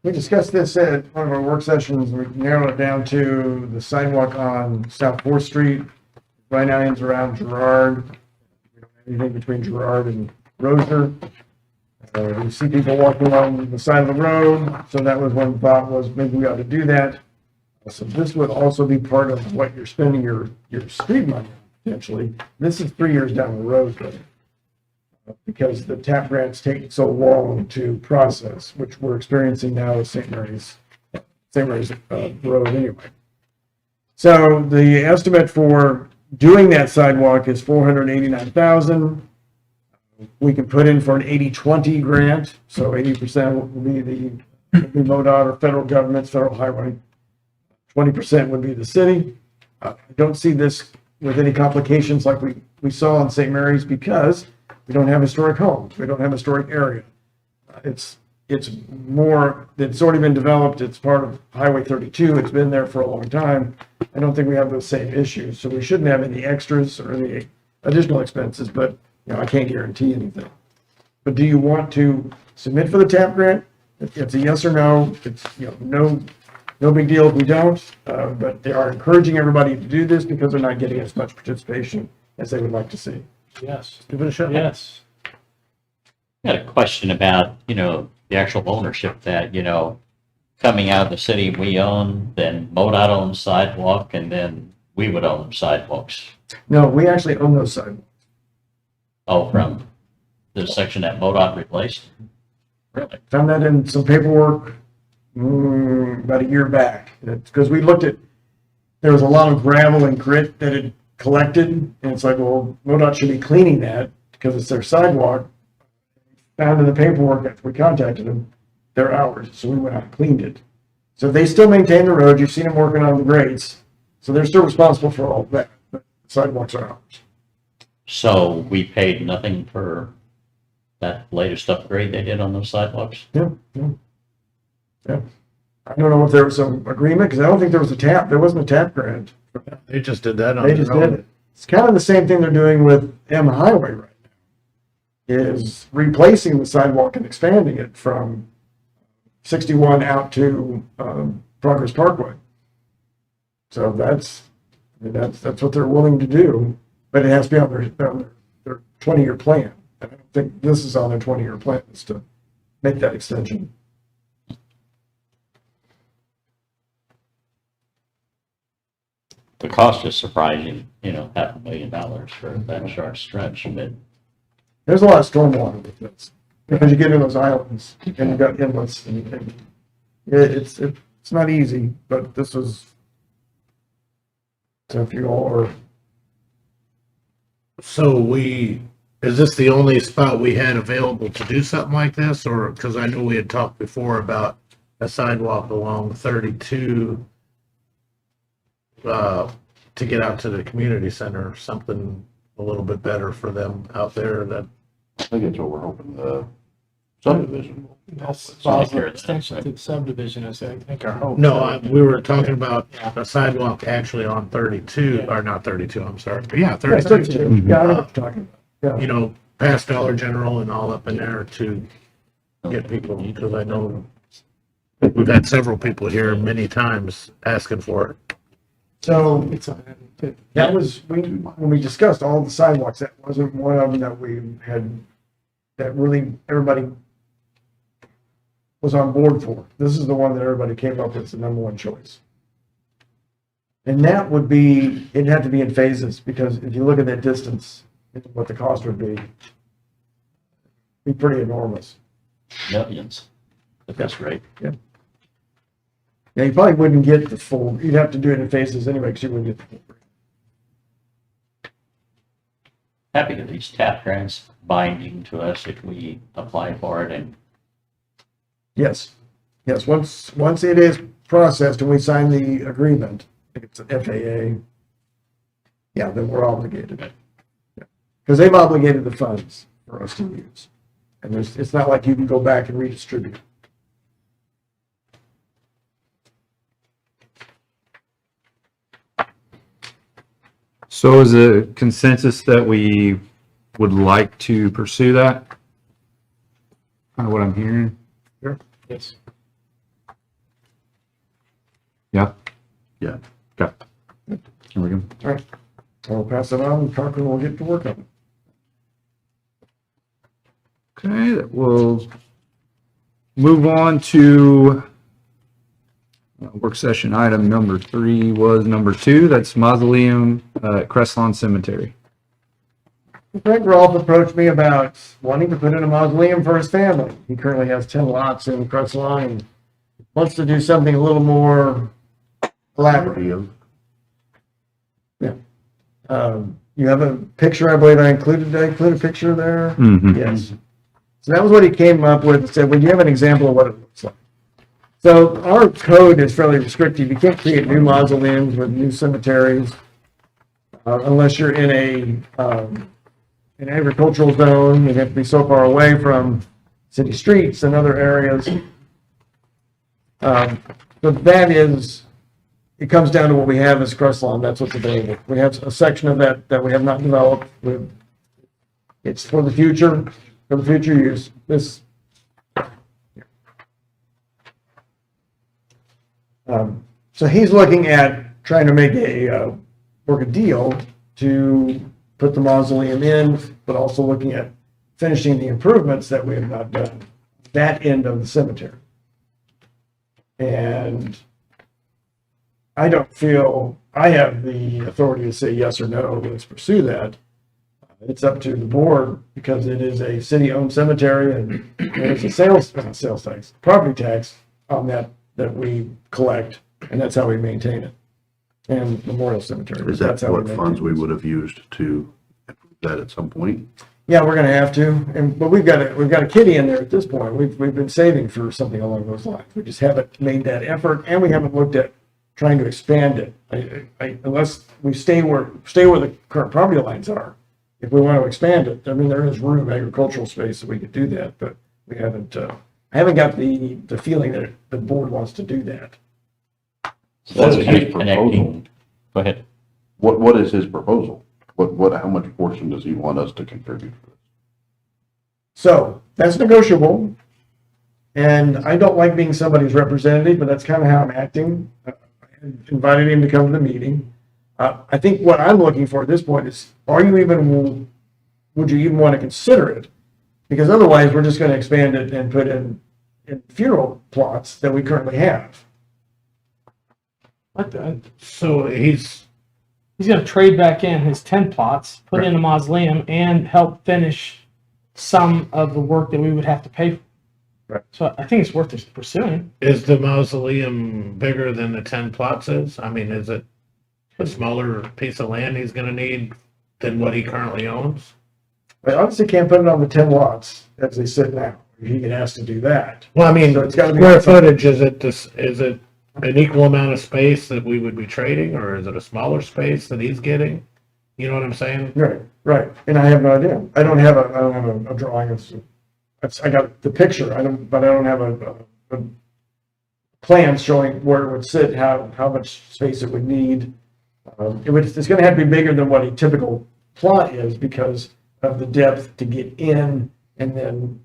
We discussed this at one of our work sessions. We narrowed it down to the sidewalk on South 4th Street. Right now ends around Girard. We don't have anything between Girard and Roser. We see people walking along the side of the road, so that was one thought, was maybe we ought to do that. So this would also be part of what you're spending your street money on, potentially. This is 3 years down the road, though, because the TAP grants take so long to process, which we're experiencing now at St. Mary's Road anyway. So the estimate for doing that sidewalk is $489,000. We can put in for an 80-20 grant, so 80% will be MoDOT or federal government's federal highway. 20% would be the city. I don't see this with any complications like we saw on St. Mary's, because we don't have historic homes. We don't have historic area. It's already been developed. It's part of Highway 32. It's been there for a long time. I don't think we have those same issues. So we shouldn't have any extras or any additional expenses, but I can't guarantee anything. But do you want to submit for the TAP grant? It's a yes or no. It's, no big deal if we don't, but they are encouraging everybody to do this because they're not getting as much participation as they would like to see. Yes. Give it a shot. Yes. I had a question about, the actual ownership that, coming out of the city we own, then MoDOT owns sidewalk, and then we would own sidewalks. No, we actually own those sidewalks. Oh, from the section that MoDOT replaced? Really? Found that in some paperwork about a year back. It's because we looked at, there was a lot of gravel and grit that had collected, and it's like, well, MoDOT should be cleaning that because it's their sidewalk. Found in the paperwork after we contacted them, they're ours, so we went out and cleaned it. So they still maintain the road. You've seen them working on the grades, so they're still responsible for all of that. But the sidewalks are ours. So we paid nothing for that latest upgrade they did on those sidewalks? Yeah. I don't know if there was some agreement, because I don't think there was a tap. There wasn't a tap grant. They just did that on They their just did own. it. It's kind of the same thing they're doing with M Highway right now, is replacing the sidewalk and expanding it from 61 out to Progress Parkway. So that's what they're willing to do, but it has to be on their 20-year plan. I don't think this is on their 20-year plan, is to make that extension. The cost is surprising, $500,000 for that short stretch, but There's a lot of stormwater with this, because you get in those islands and you've got inlets, and it's not easy, but this was, so if you all are, So is this the only spot we had available to do something like this? Or, because I know we had talked before about a sidewalk along 32 to get out to the community center, something a little bit better for them out there. That I think that's what we're hoping the subdivision will. That's Take possible care of that. extension to the subdivision, I think our hope. No, we were talking about a sidewalk actually on 32, or not 32, I'm sorry. But yeah, 32. yeah, I know what you're talking about. Yeah. Past Dollar General and all up in there to get people, because I know we've had several people here many times asking for it. So that was, when we discussed all the sidewalks, that wasn't one of them that we had, that really everybody was on board for. This is the one that everybody came up with as the number one choice. And that would be, it'd have to be in phases, because if you look at that distance, what the cost would be pretty enormous. Millions at this rate. Yeah, you probably wouldn't get the full, you'd have to do it in phases anyway, because you wouldn't get the full. Happy to these TAP grants binding to us if we apply for it and Yes, once it is processed and we sign the agreement, I think it's an FAA, yeah, then we're obligated. Because they've obligated the funds for us to use. And it's not like you can go back and redistribute. So is a consensus that we would like to pursue that? Kind of what I'm hearing. Sure. Yes. Yeah. Yeah. Okay. Here we go. All right, I'll pass it on, and Conklin will get to work on it. Okay, we'll move on to work session item number 3 was number 2. That's mausoleum at Crestlawn Cemetery. Frank Rolfe approached me about wanting to put in a mausoleum for his family. He currently has 10 lots in Crestlawn and wants to do something a little more elaborate. Yeah. You have a picture, I believe I included a picture there? Mhm. Yes. So that was what he came up with, said, well, you have an example of what it looks like. So our code is fairly restrictive. You can't create new mausoleums with new cemeteries unless you're in an agricultural zone. You have to be so far away from city streets and other areas. So that is, it comes down to what we have as Crestlawn. That's what's available. We have a section of that we have not developed. It's for the future use. So he's looking at trying to work a deal to put the mausoleum in, but also looking at finishing the improvements that we have not done, that end of the cemetery. And I don't feel I have the authority to say yes or no, let's pursue that. It's up to the board because it is a city-owned cemetery and there's a sales tax, property tax on that we collect, and that's how we maintain it. And Memorial Cemetery. Is that that's how what maintain funds it. we would have used to improve that at some point? Yeah, we're gonna have to, but we've got a kitty in there at this point. We've been saving for something along those lines. We just haven't made that effort, and we haven't looked at trying to expand it. Unless we stay where the current property lines are. If we want to expand it, I mean, there is room, agricultural space that we could do that, but we haven't. I haven't got the feeling that the board wants to do that. so that's What is kind his of connecting. proposal? Go ahead. What is his proposal? How much portion does he want us to contribute for this? So that's negotiable. And I don't like being somebody's representative, but that's kind of how I'm acting. I invited him to come to the meeting. I think what I'm looking for at this point is, would you even want to consider it? Because otherwise, we're just going to expand it and put in funeral plots that we currently have. So he's gonna trade back in his 10 plots, put in a mausoleum, and help finish some of the work that we would have to pay for. Right. So I think it's worth us pursuing. Is the mausoleum bigger than the 10 plots is? I mean, is it a smaller piece of land he's gonna need than what he currently owns? I obviously can't put it on the 10 lots as they sit now. He can ask to do that. Well, I mean, So it's gotta be- square footage, is it an equal amount of space that we would be trading, or is it a smaller space that he's getting? You know what I'm saying? Right. And I have no idea. I don't have a drawing. I got the picture. But I don't have a plan showing where it would sit, how much space it would need. It's going to have to be bigger than what a typical plot is because of the depth to get in and then,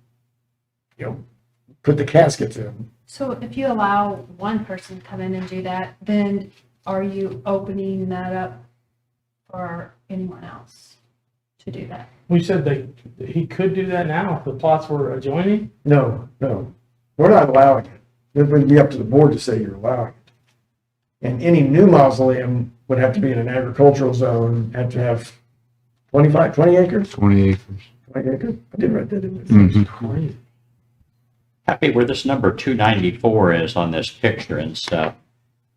put the caskets in. So if you allow one person to come in and do that, then are you opening that up for anyone else to do that? We said he could do that now if the plots were adjoining. No. We're not allowing it. It would be up to the board to say you're allowing it. And any new mausoleum would have to be in an agricultural zone, have to have 20 acres? 20 acres. 20 acres? I did write that in there. Mhm. Happy where this number 294 is on this picture and stuff.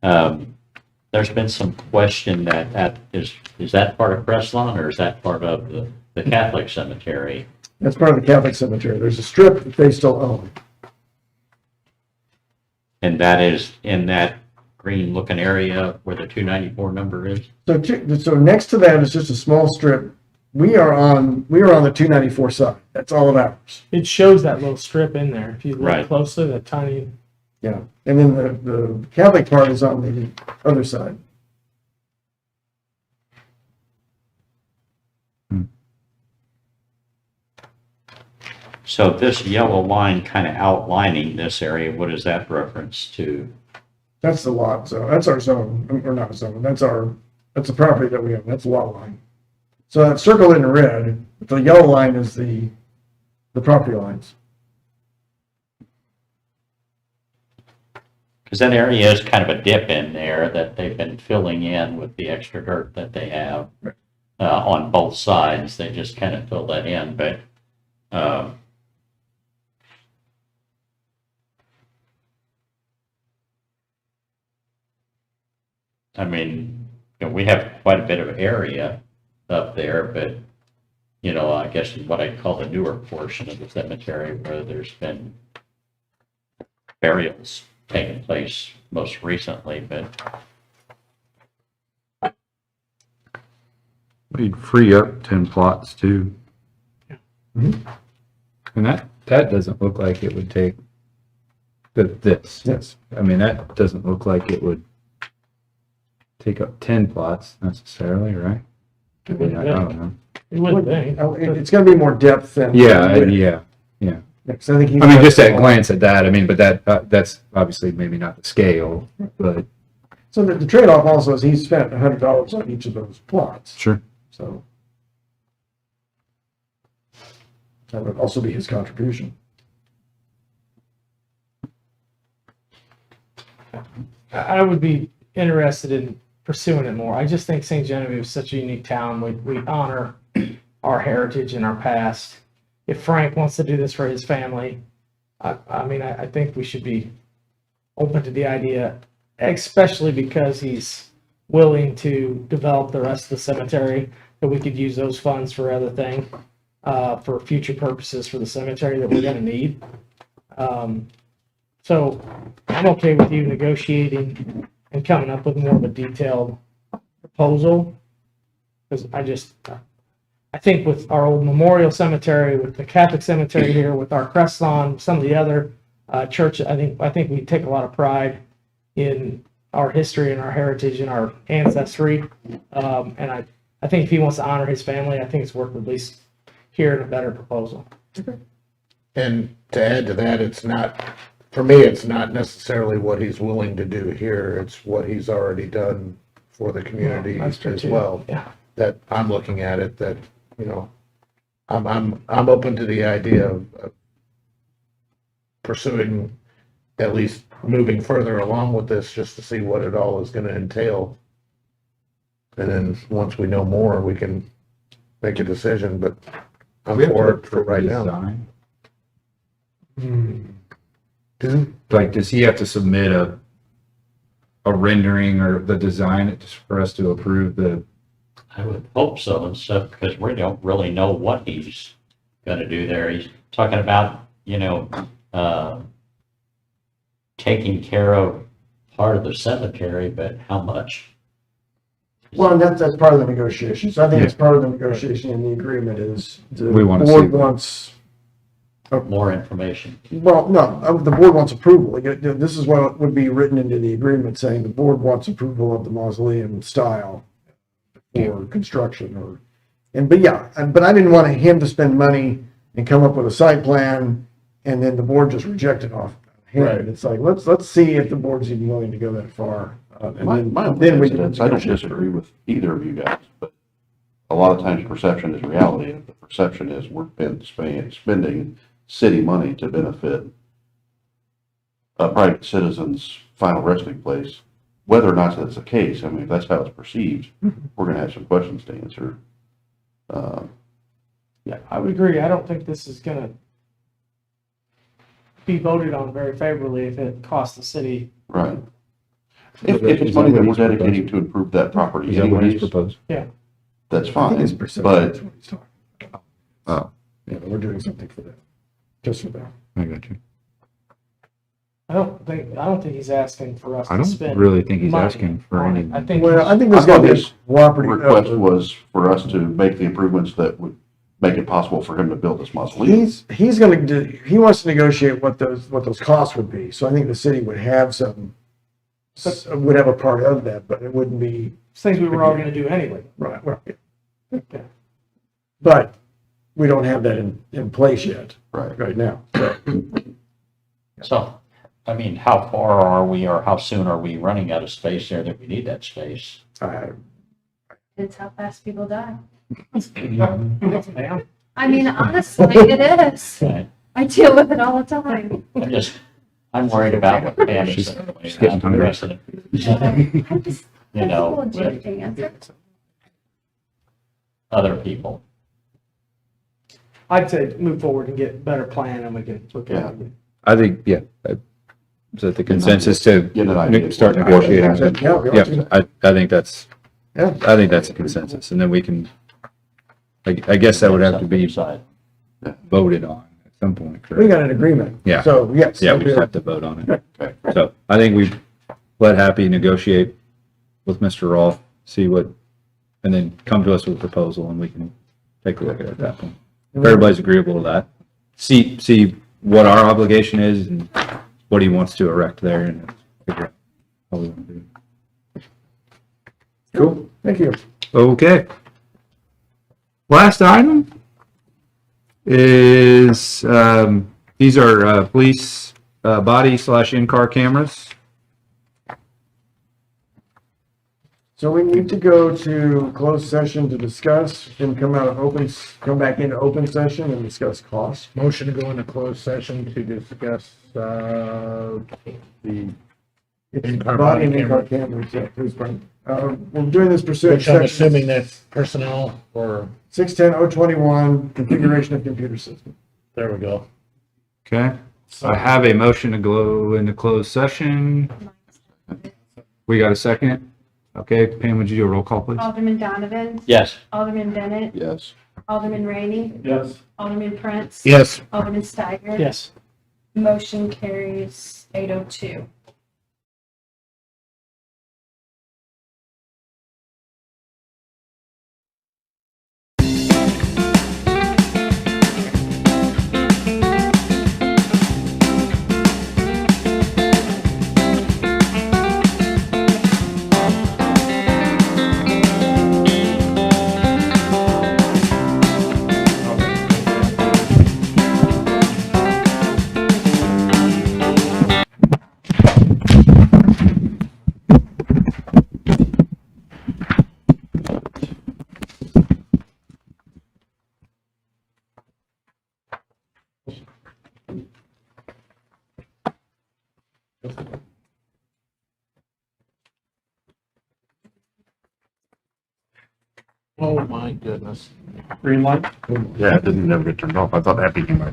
There's been some question that is that part of Crestlawn or is that part of the Catholic cemetery? That's part of the Catholic cemetery. There's a strip that they still own. And that is in that green looking area where the 294 number is? So next to that is just a small strip. We are on the 294 side. That's all of ours. It shows that little strip in there. If you look Right. closely, that tiny. Yeah. And then the Catholic part is on the other side. So this yellow line kind of outlining this area, what is that reference to? That's the lot zone. That's our zone, or not zone. That's the property that we have. That's the lot line. So that circle in red, the yellow line is the property lines. Because that area is kind of a dip in there that they've been filling in with the extra dirt that they have on both sides. They just kind of fill that in, but I mean, we have quite a bit of area up there, but I guess what I call the newer portion of the cemetery where there's been burials taking place most recently, but We'd free up 10 plots too. Mhm. And that doesn't look like it would take this. Yes. I mean, that doesn't look like it would take up 10 plots necessarily, right? I mean, I don't know. It would be. It's going to be more depth than. Yeah, width. yeah. Because I think he's. I mean, just at glance at that, I mean, but that's obviously maybe not the scale, but So the trade-off also is he spent $100 on each of those plots. sure. So that would also be his contribution. I would be interested in pursuing it more. I just think St. Genevieve is such a unique town. We honor our heritage and our past. If Frank wants to do this for his family, I think we should be open to the idea, especially because he's willing to develop the rest of the cemetery, that we could use those funds for other things, for future purposes for the cemetery that we're gonna need. So I'm okay with you negotiating and coming up with more of a detailed proposal. Because I think with our old memorial cemetery, with the Catholic cemetery here, with our Crestlawn, some of the other churches, I think we take a lot of pride in our history and our heritage and our ancestry. And I think if he wants to honor his family, I think it's worth at least hearing a better proposal. And to add to that, it's not, for me, it's not necessarily what he's willing to do here. It's what he's already done for the community That's true as too. well. Yeah. That I'm looking at it, that, I'm open to the idea of pursuing, at least moving further along with this, just to see what it all is gonna entail. And then, once we know more, we can make a decision, but I'm for it for right now. Design. Do- Like, does he have to submit a rendering or the design just for us to approve the? I would hope so and stuff, because we don't really know what he's gonna do there. He's talking about, taking care of part of the cemetery, but how much? Well, and that's part of the negotiations. I think it's part of the negotiation and the agreement is the We wanna see board that. wants, More information. well, no, the board wants approval. This is what would be written into the agreement saying the board wants approval of the mausoleum style for construction but I didn't want him to spend money and come up with a site plan and then the board just reject it off. Right. It's like, let's see if the board's even willing to go that far. And My then we opinion can is, I don't negotiate. disagree with either of you guys, but a lot of times perception is reality, and the perception is we're spending city money to benefit a private citizen's final resting place, whether or not that's the case. I mean, if that's how it's perceived, we're gonna have some questions to answer. Yeah, I would agree. I don't think this is gonna be voted on very favorably if it costs the city. Right. If it's money that we're dedicating to improve that property Is that what he's anyways, proposed? that's I think fine, it's percentage, but that's what he's talking about. Oh, Yeah, we're doing something for that, just for that. I got you. I don't think he's asking for us I to don't spend. really think he's money asking for on it. any. I think. Well, I think I there's gotta thought be a his cooperative request effort. was for us to make the improvements that would make it possible for him to build this mausoleum. He's gonna do, he wants to negotiate what those costs would be, so I think the city would have some, would have a part of that, but it wouldn't be, Things we were all gonna do anyway. right, well, Yeah. but we don't have that in place yet, Right. right now. So, I mean, how far are we or how soon are we running out of space there that we need that space? It's how fast people die. Ma'am. I mean, honestly, it is. Right. I deal with it all the time. I'm worried about what Pam is She's saying. getting I'm hungry. interested in, you know, Legit answer. other people. I'd say move forward and get a better plan and we can look at it. I think, yeah. Is that the consensus to Get an idea. start negotiating? Yeah, Yeah, I think that's, Yeah. I think that's a consensus, and then we can, I guess that would have to be Side. voted on at some point, We correct? got an agreement. Yeah. So, yes. Yeah, we just have to vote on it. Okay. So I think we let Happy negotiate with Mr. Rolfe, see what, and then come to us with a proposal, and we can take a look at it at that point. If everybody's agreeable to that, see what our obligation is and what he wants to erect there, and figure out how we want to do it. Cool. Thank you. Okay. Last item is, these are, police, body / in-car cameras. So we need to go to closed session to discuss, then come back into open session and discuss costs. Motion to go into closed session to discuss, the in-car Body body and in-car camera, cameras, yeah, please, Brian. We're doing this pursuant which I'm to assuming section that's personnel or, 610-021, configuration of computer system. there we go. Okay. I have a motion to go into closed session. We got a second? Okay, Pam, would you do a roll call, please? Alderman Donovan, Yes. Alderman Bennett, Yes. Alderman Rainey, Yes. Alderman Prince. Yes. Alderman Steiger. Yes. Motion carries 802. Oh, my goodness. Green light. Yeah, it didn't never get turned off. I thought that became my.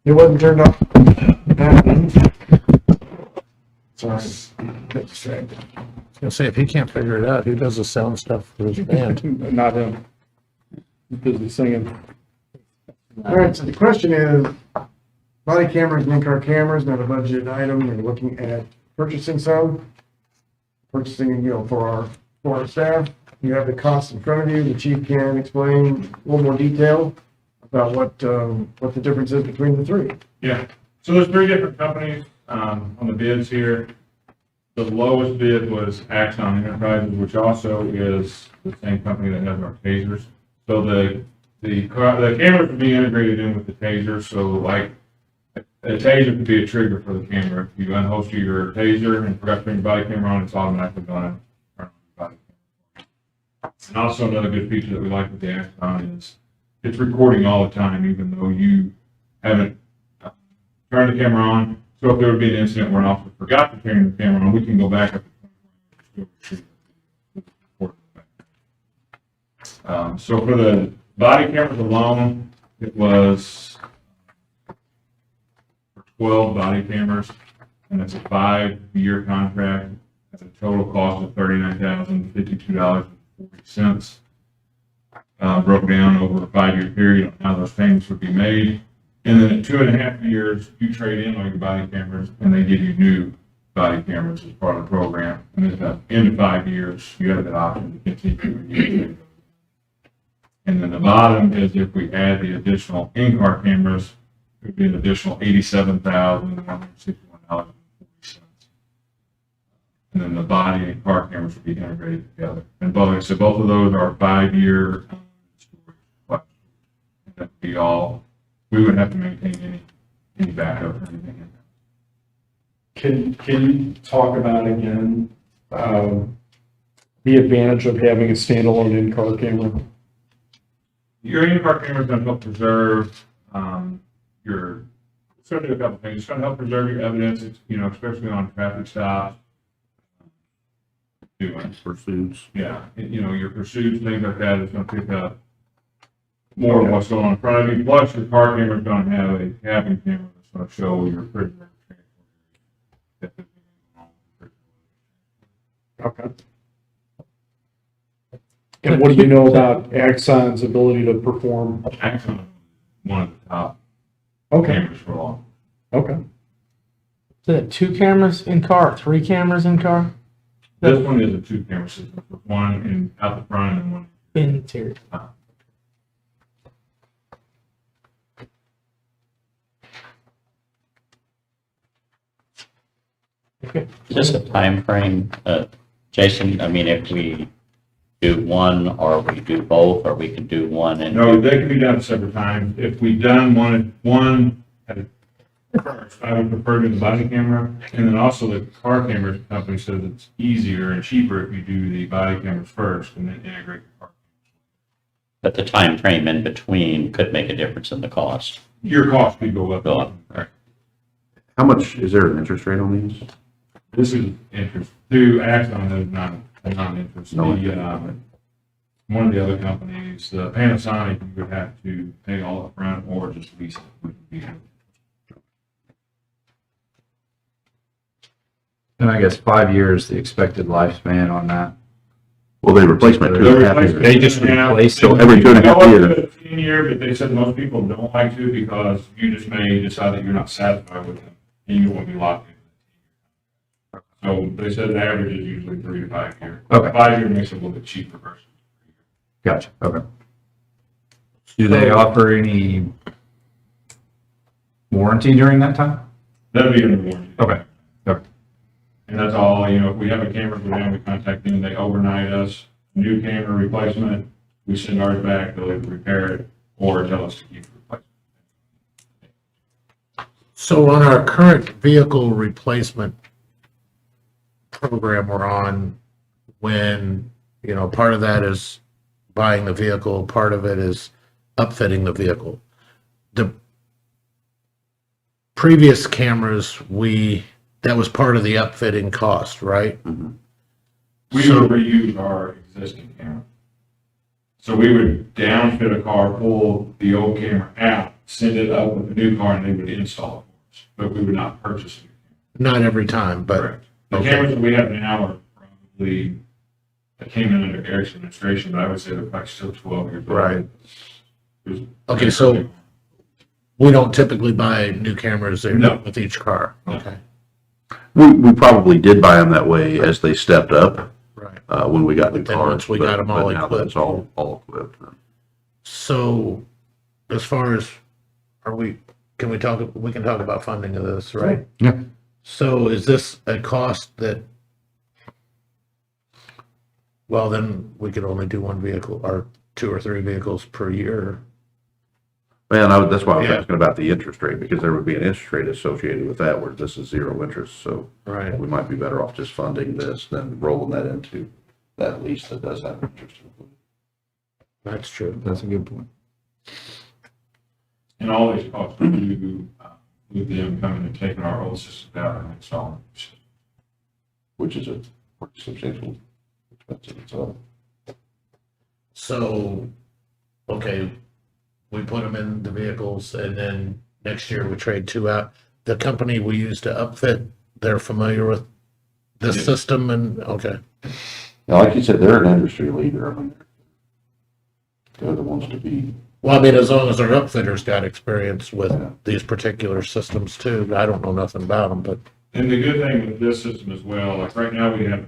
It wasn't turned off. Sorry. Get distracted. I was gonna say, if he can't figure it out, who does the sound stuff for his band? Not him. He's busy singing. All right, so the question is, body cameras and in-car cameras, not a budgeted item, we're looking at purchasing some. Purchasing, for our staff. You have the costs in front of you, the chief can explain a little more detail about what the difference is between the three. Yeah, so there's 3 different companies, on the bids here. The lowest bid was Axon Enterprises, which also is the same company that has our tasers. So the cameras would be integrated in with the taser, so like a taser could be a trigger for the camera. If you unholster your taser and forgot to turn your body camera on, it's automatically gonna turn on your body camera. And also another good feature that we like with the Axon is it's recording all the time, even though you haven't turned the camera on. So if there would be an incident where an officer forgot to turn the camera on, we can go back up to 24 hours. So for the body cameras alone, it was for 12 body cameras, and it's a 5-year contract at a total cost of $39,052.40. Broke down over a 5-year period on how those payments would be made. And then at 2.5 years, you trade in all your body cameras and they give you new body cameras as part of the program. And at the end of 5 years, you have that option to continue. And then the bottom is if we add the additional in-car cameras, it would be an additional $87,161.40. And then the body and car cameras would be integrated together. And both of those are 5-year. And that would be all. We wouldn't have to maintain any backup or anything. Can you talk about again, the advantage of having a standalone in-car camera? Your in-car camera is going to help preserve it's going to do a couple things. It's going to help preserve your evidence, especially on traffic stops. Pursuits. Yeah, your pursuits, things like that, it's going to pick up more of what's going on in front of you. Plus, your car camera is going to have a cabin camera that's going to show your prisoner. Okay. And what do you know about Axon's ability to perform? Axon is one of the top Okay. cameras for long. Okay. Is it 2 cameras in car, 3 cameras in car? This one is a 2-camera system, with one out the front and one Interior. Just a time frame, Jason, I mean, if we do one or we do both, or we can do one and. No, they can be done several times. If we done one at a first, I would prefer to do the body camera. And then also the car camera company says it's easier and cheaper if you do the body cameras first and then integrate the car. But the time frame in between could make a difference in the cost. Your cost could go up. Right. How much, is there an interest rate on these? This is interest, through Axon, there's not interest. No. One of the other companies, the Panasonic, you would have to pay all up front or just lease it. Would be- And I guess 5 years, the expected lifespan on that. Well, they replacement 2.5 years. They just replace So every 2.5 years. 10 year, but they said most people don't like to because you just may decide that you're not satisfied with them and you won't be locked in. So they said the average is usually 3 to 5 years. Okay. 5 year makes it a little bit cheaper versus. Gotcha, okay. Do they offer any warranty during that time? That'd be under warranty. Okay. Okay. And that's all, if we have a camera go down, we contact them, they overnight us, new camera replacement, we send ours back, they'll either repair it or tell us to keep it. So on our current vehicle replacement program we're on, when, part of that is buying the vehicle, part of it is upfitting the vehicle. The previous cameras, that was part of the upfitting cost, right? We would reuse our existing camera. So we would downfit a car, pull the old camera out, send it up with the new car, and they would install it for us. But we would not purchase a new camera. Not every time, but. Correct. The Okay. cameras that we have now are probably, that came in under Eric's administration, but I would say they're probably still 12 years old. Right. It was- Okay, so we don't typically buy new cameras No. with each car. No. Okay. We probably did buy them that way as they stepped up, Right. when we got the But then cars. once we got them all but now equipped. that's all equipped. So as far as, we can talk about funding of this, right? Yeah. So is this a cost that, well, then we could only do one vehicle or 2 or 3 vehicles per year? Man, that's why I was Yeah. asking about the interest rate, because there would be an interest rate associated with that, where this is 0 interest, so. Right. We might be better off just funding this than rolling that into that lease that does have interest included. That's true. That's a good point. And all these costs do with them coming and taking our old system out and installing. which is a pretty substantial expense in itself. So, okay, we put them in the vehicles and then next year we trade two out. The company we use to upfit, they're familiar with this Yes. system and, okay. Now, like you said, they're an industry leader. I mean, they're the ones to be. Well, I mean, as long as our upfitters got experience with Yeah. these particular systems too. I don't know nothing about them, but And the good thing with this system as well, like right now we have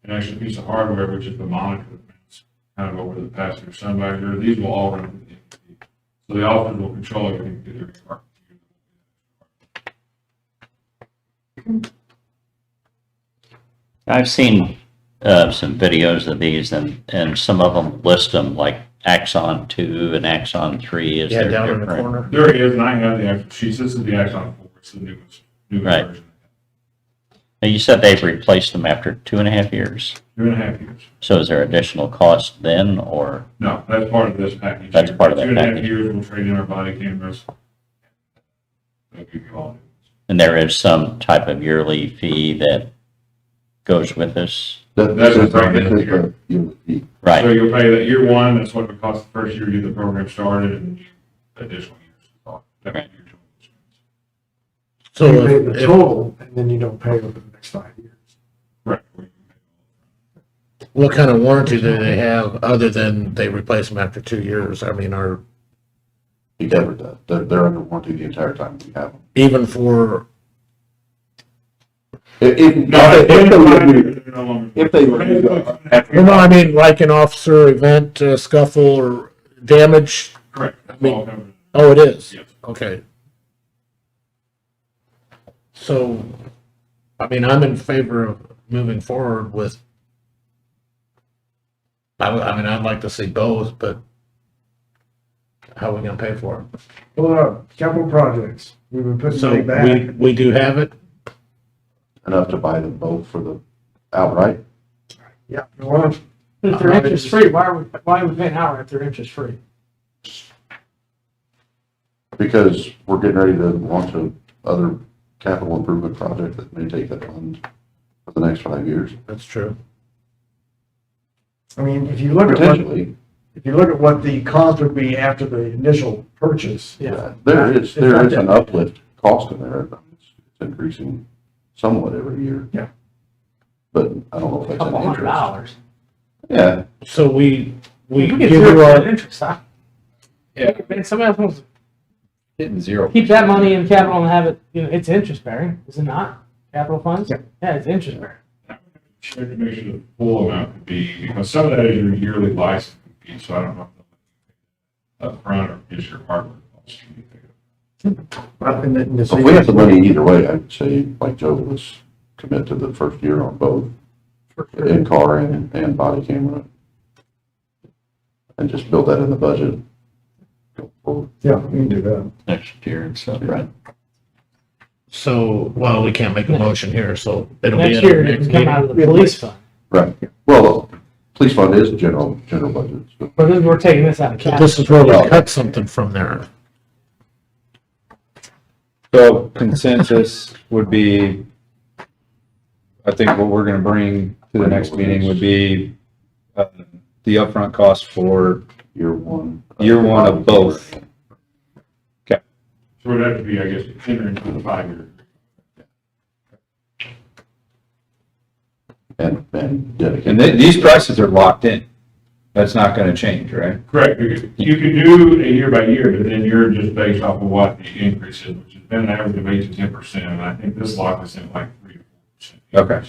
an extra piece of hardware, which is the monitor that mounts kind of over the passenger sun visor. These will all run with the MPP. So the officer will control everything through their car. I've seen some videos of these, and some of them list them like Axon 2 and Axon 3. Is yeah, there down in the different? corner. There is, and I have the actual sheets. This is the Axon 4. It's the newest Right. version. Now, you said they've replaced them after 2.5 years. 2.5 years. So is there additional cost then, or? No, that's part of this package. That's part of that 2.5 package. years, we'll trade in our body cameras. They'll give you all. And there is some type of yearly fee that goes with this? That's a break-in here. So Right. you'll pay that year one, that's what it would cost the first year to get the program started, and additional years. That would be your total expense. So You pay the if, total, and then you don't pay over the next 5 years. Right. what kind of warranty do they have other than they replace them after 2 years? I mean, are He covered that. They're under warranty the entire time we have them. even for, If they would, no, I mean, like an officer event, scuffle or damage? Correct. I mean, All covered. oh, it is? Yes. Okay. So, I mean, I'm in favor of moving forward with, I mean, I'd like to see both, but how are we gonna pay for them? Well, capital projects, we've been putting So money back. we do have it? enough to buy them both for the outright. Yeah, well, If they're interest free, why are we paying outright if they're interest free? Because we're getting ready to launch other capital improvement project that may take that fund for the next 5 years. That's true. I mean, if you look at Potentially, what the cost would be after the initial purchase. yeah, there is an uplift cost in there. It's increasing somewhat every year. Yeah. But I don't know if that's an interest. $200. Yeah, So we We give get you 0% our, interest, huh? Yeah. Man, somebody else wants Getting zero. to keep that money in capital and have it, it's interest bearing, is it not? Capital funds? Yeah. Yeah, it's interest bearing. Check to make sure the full amount could be, because some of that is your yearly license fee, so I don't know if up front or just your hardware costs. if we have the money either way, I'd say, like Joe was, commit to the first year on both, in-car and body camera. And just build that in the budget. Go forward. Yeah, we can do that. Next year and stuff, right? so, well, we can't make a motion here, so it'll be Next in our year, it next can come meeting. out of the police fund. Right. Well, police fund is general budget. So. But then we're taking this out of So capital. this is where we cut something from there. So consensus would be, I think what we're gonna bring to the next meeting would be the upfront cost for Year one. year one of both. So it'd have to be, I guess, entering into the 5 year. And dedicated. And these prices are locked in. That's not gonna change, right? Correct. You could do a year by year, but then you're just based off of what the increase is, which has been an average of 8 to 10%. And I think this locked us in like 3 to 4%. Okay.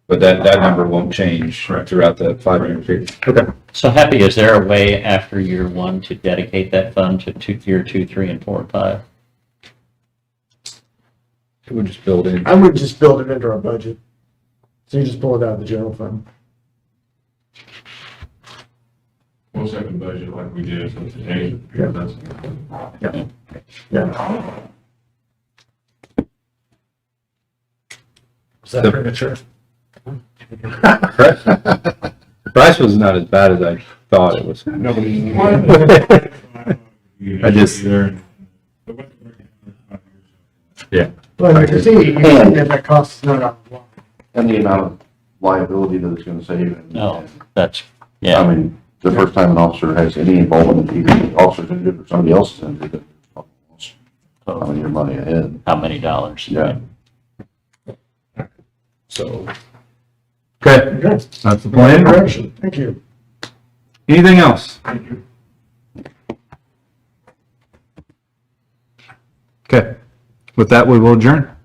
But that number won't change Correct. throughout the 5 year period. Okay. So Happy, is there a way after year one to dedicate that fund to year 2, 3, and 4, and 5? It would just build in. I would just build it into our budget. So you just pull it out of the general fund. We'll set the budget like we did for today. Because that's, Yeah. Is that premature? The price was not as bad as I thought it was. nobody. I just- Yeah. Well, I can see, you can get that cost is not on the line. And the amount of liability that it's gonna save. And- No, and, that's, I yeah, mean, the first time an officer has any involvement, either the officer's injured or somebody else is injured, it's probably your money ahead. how many dollars? Yeah. So. Okay, Good. that's the plan. Direction. Thank you. Anything else? Okay, with that, we will adjourn.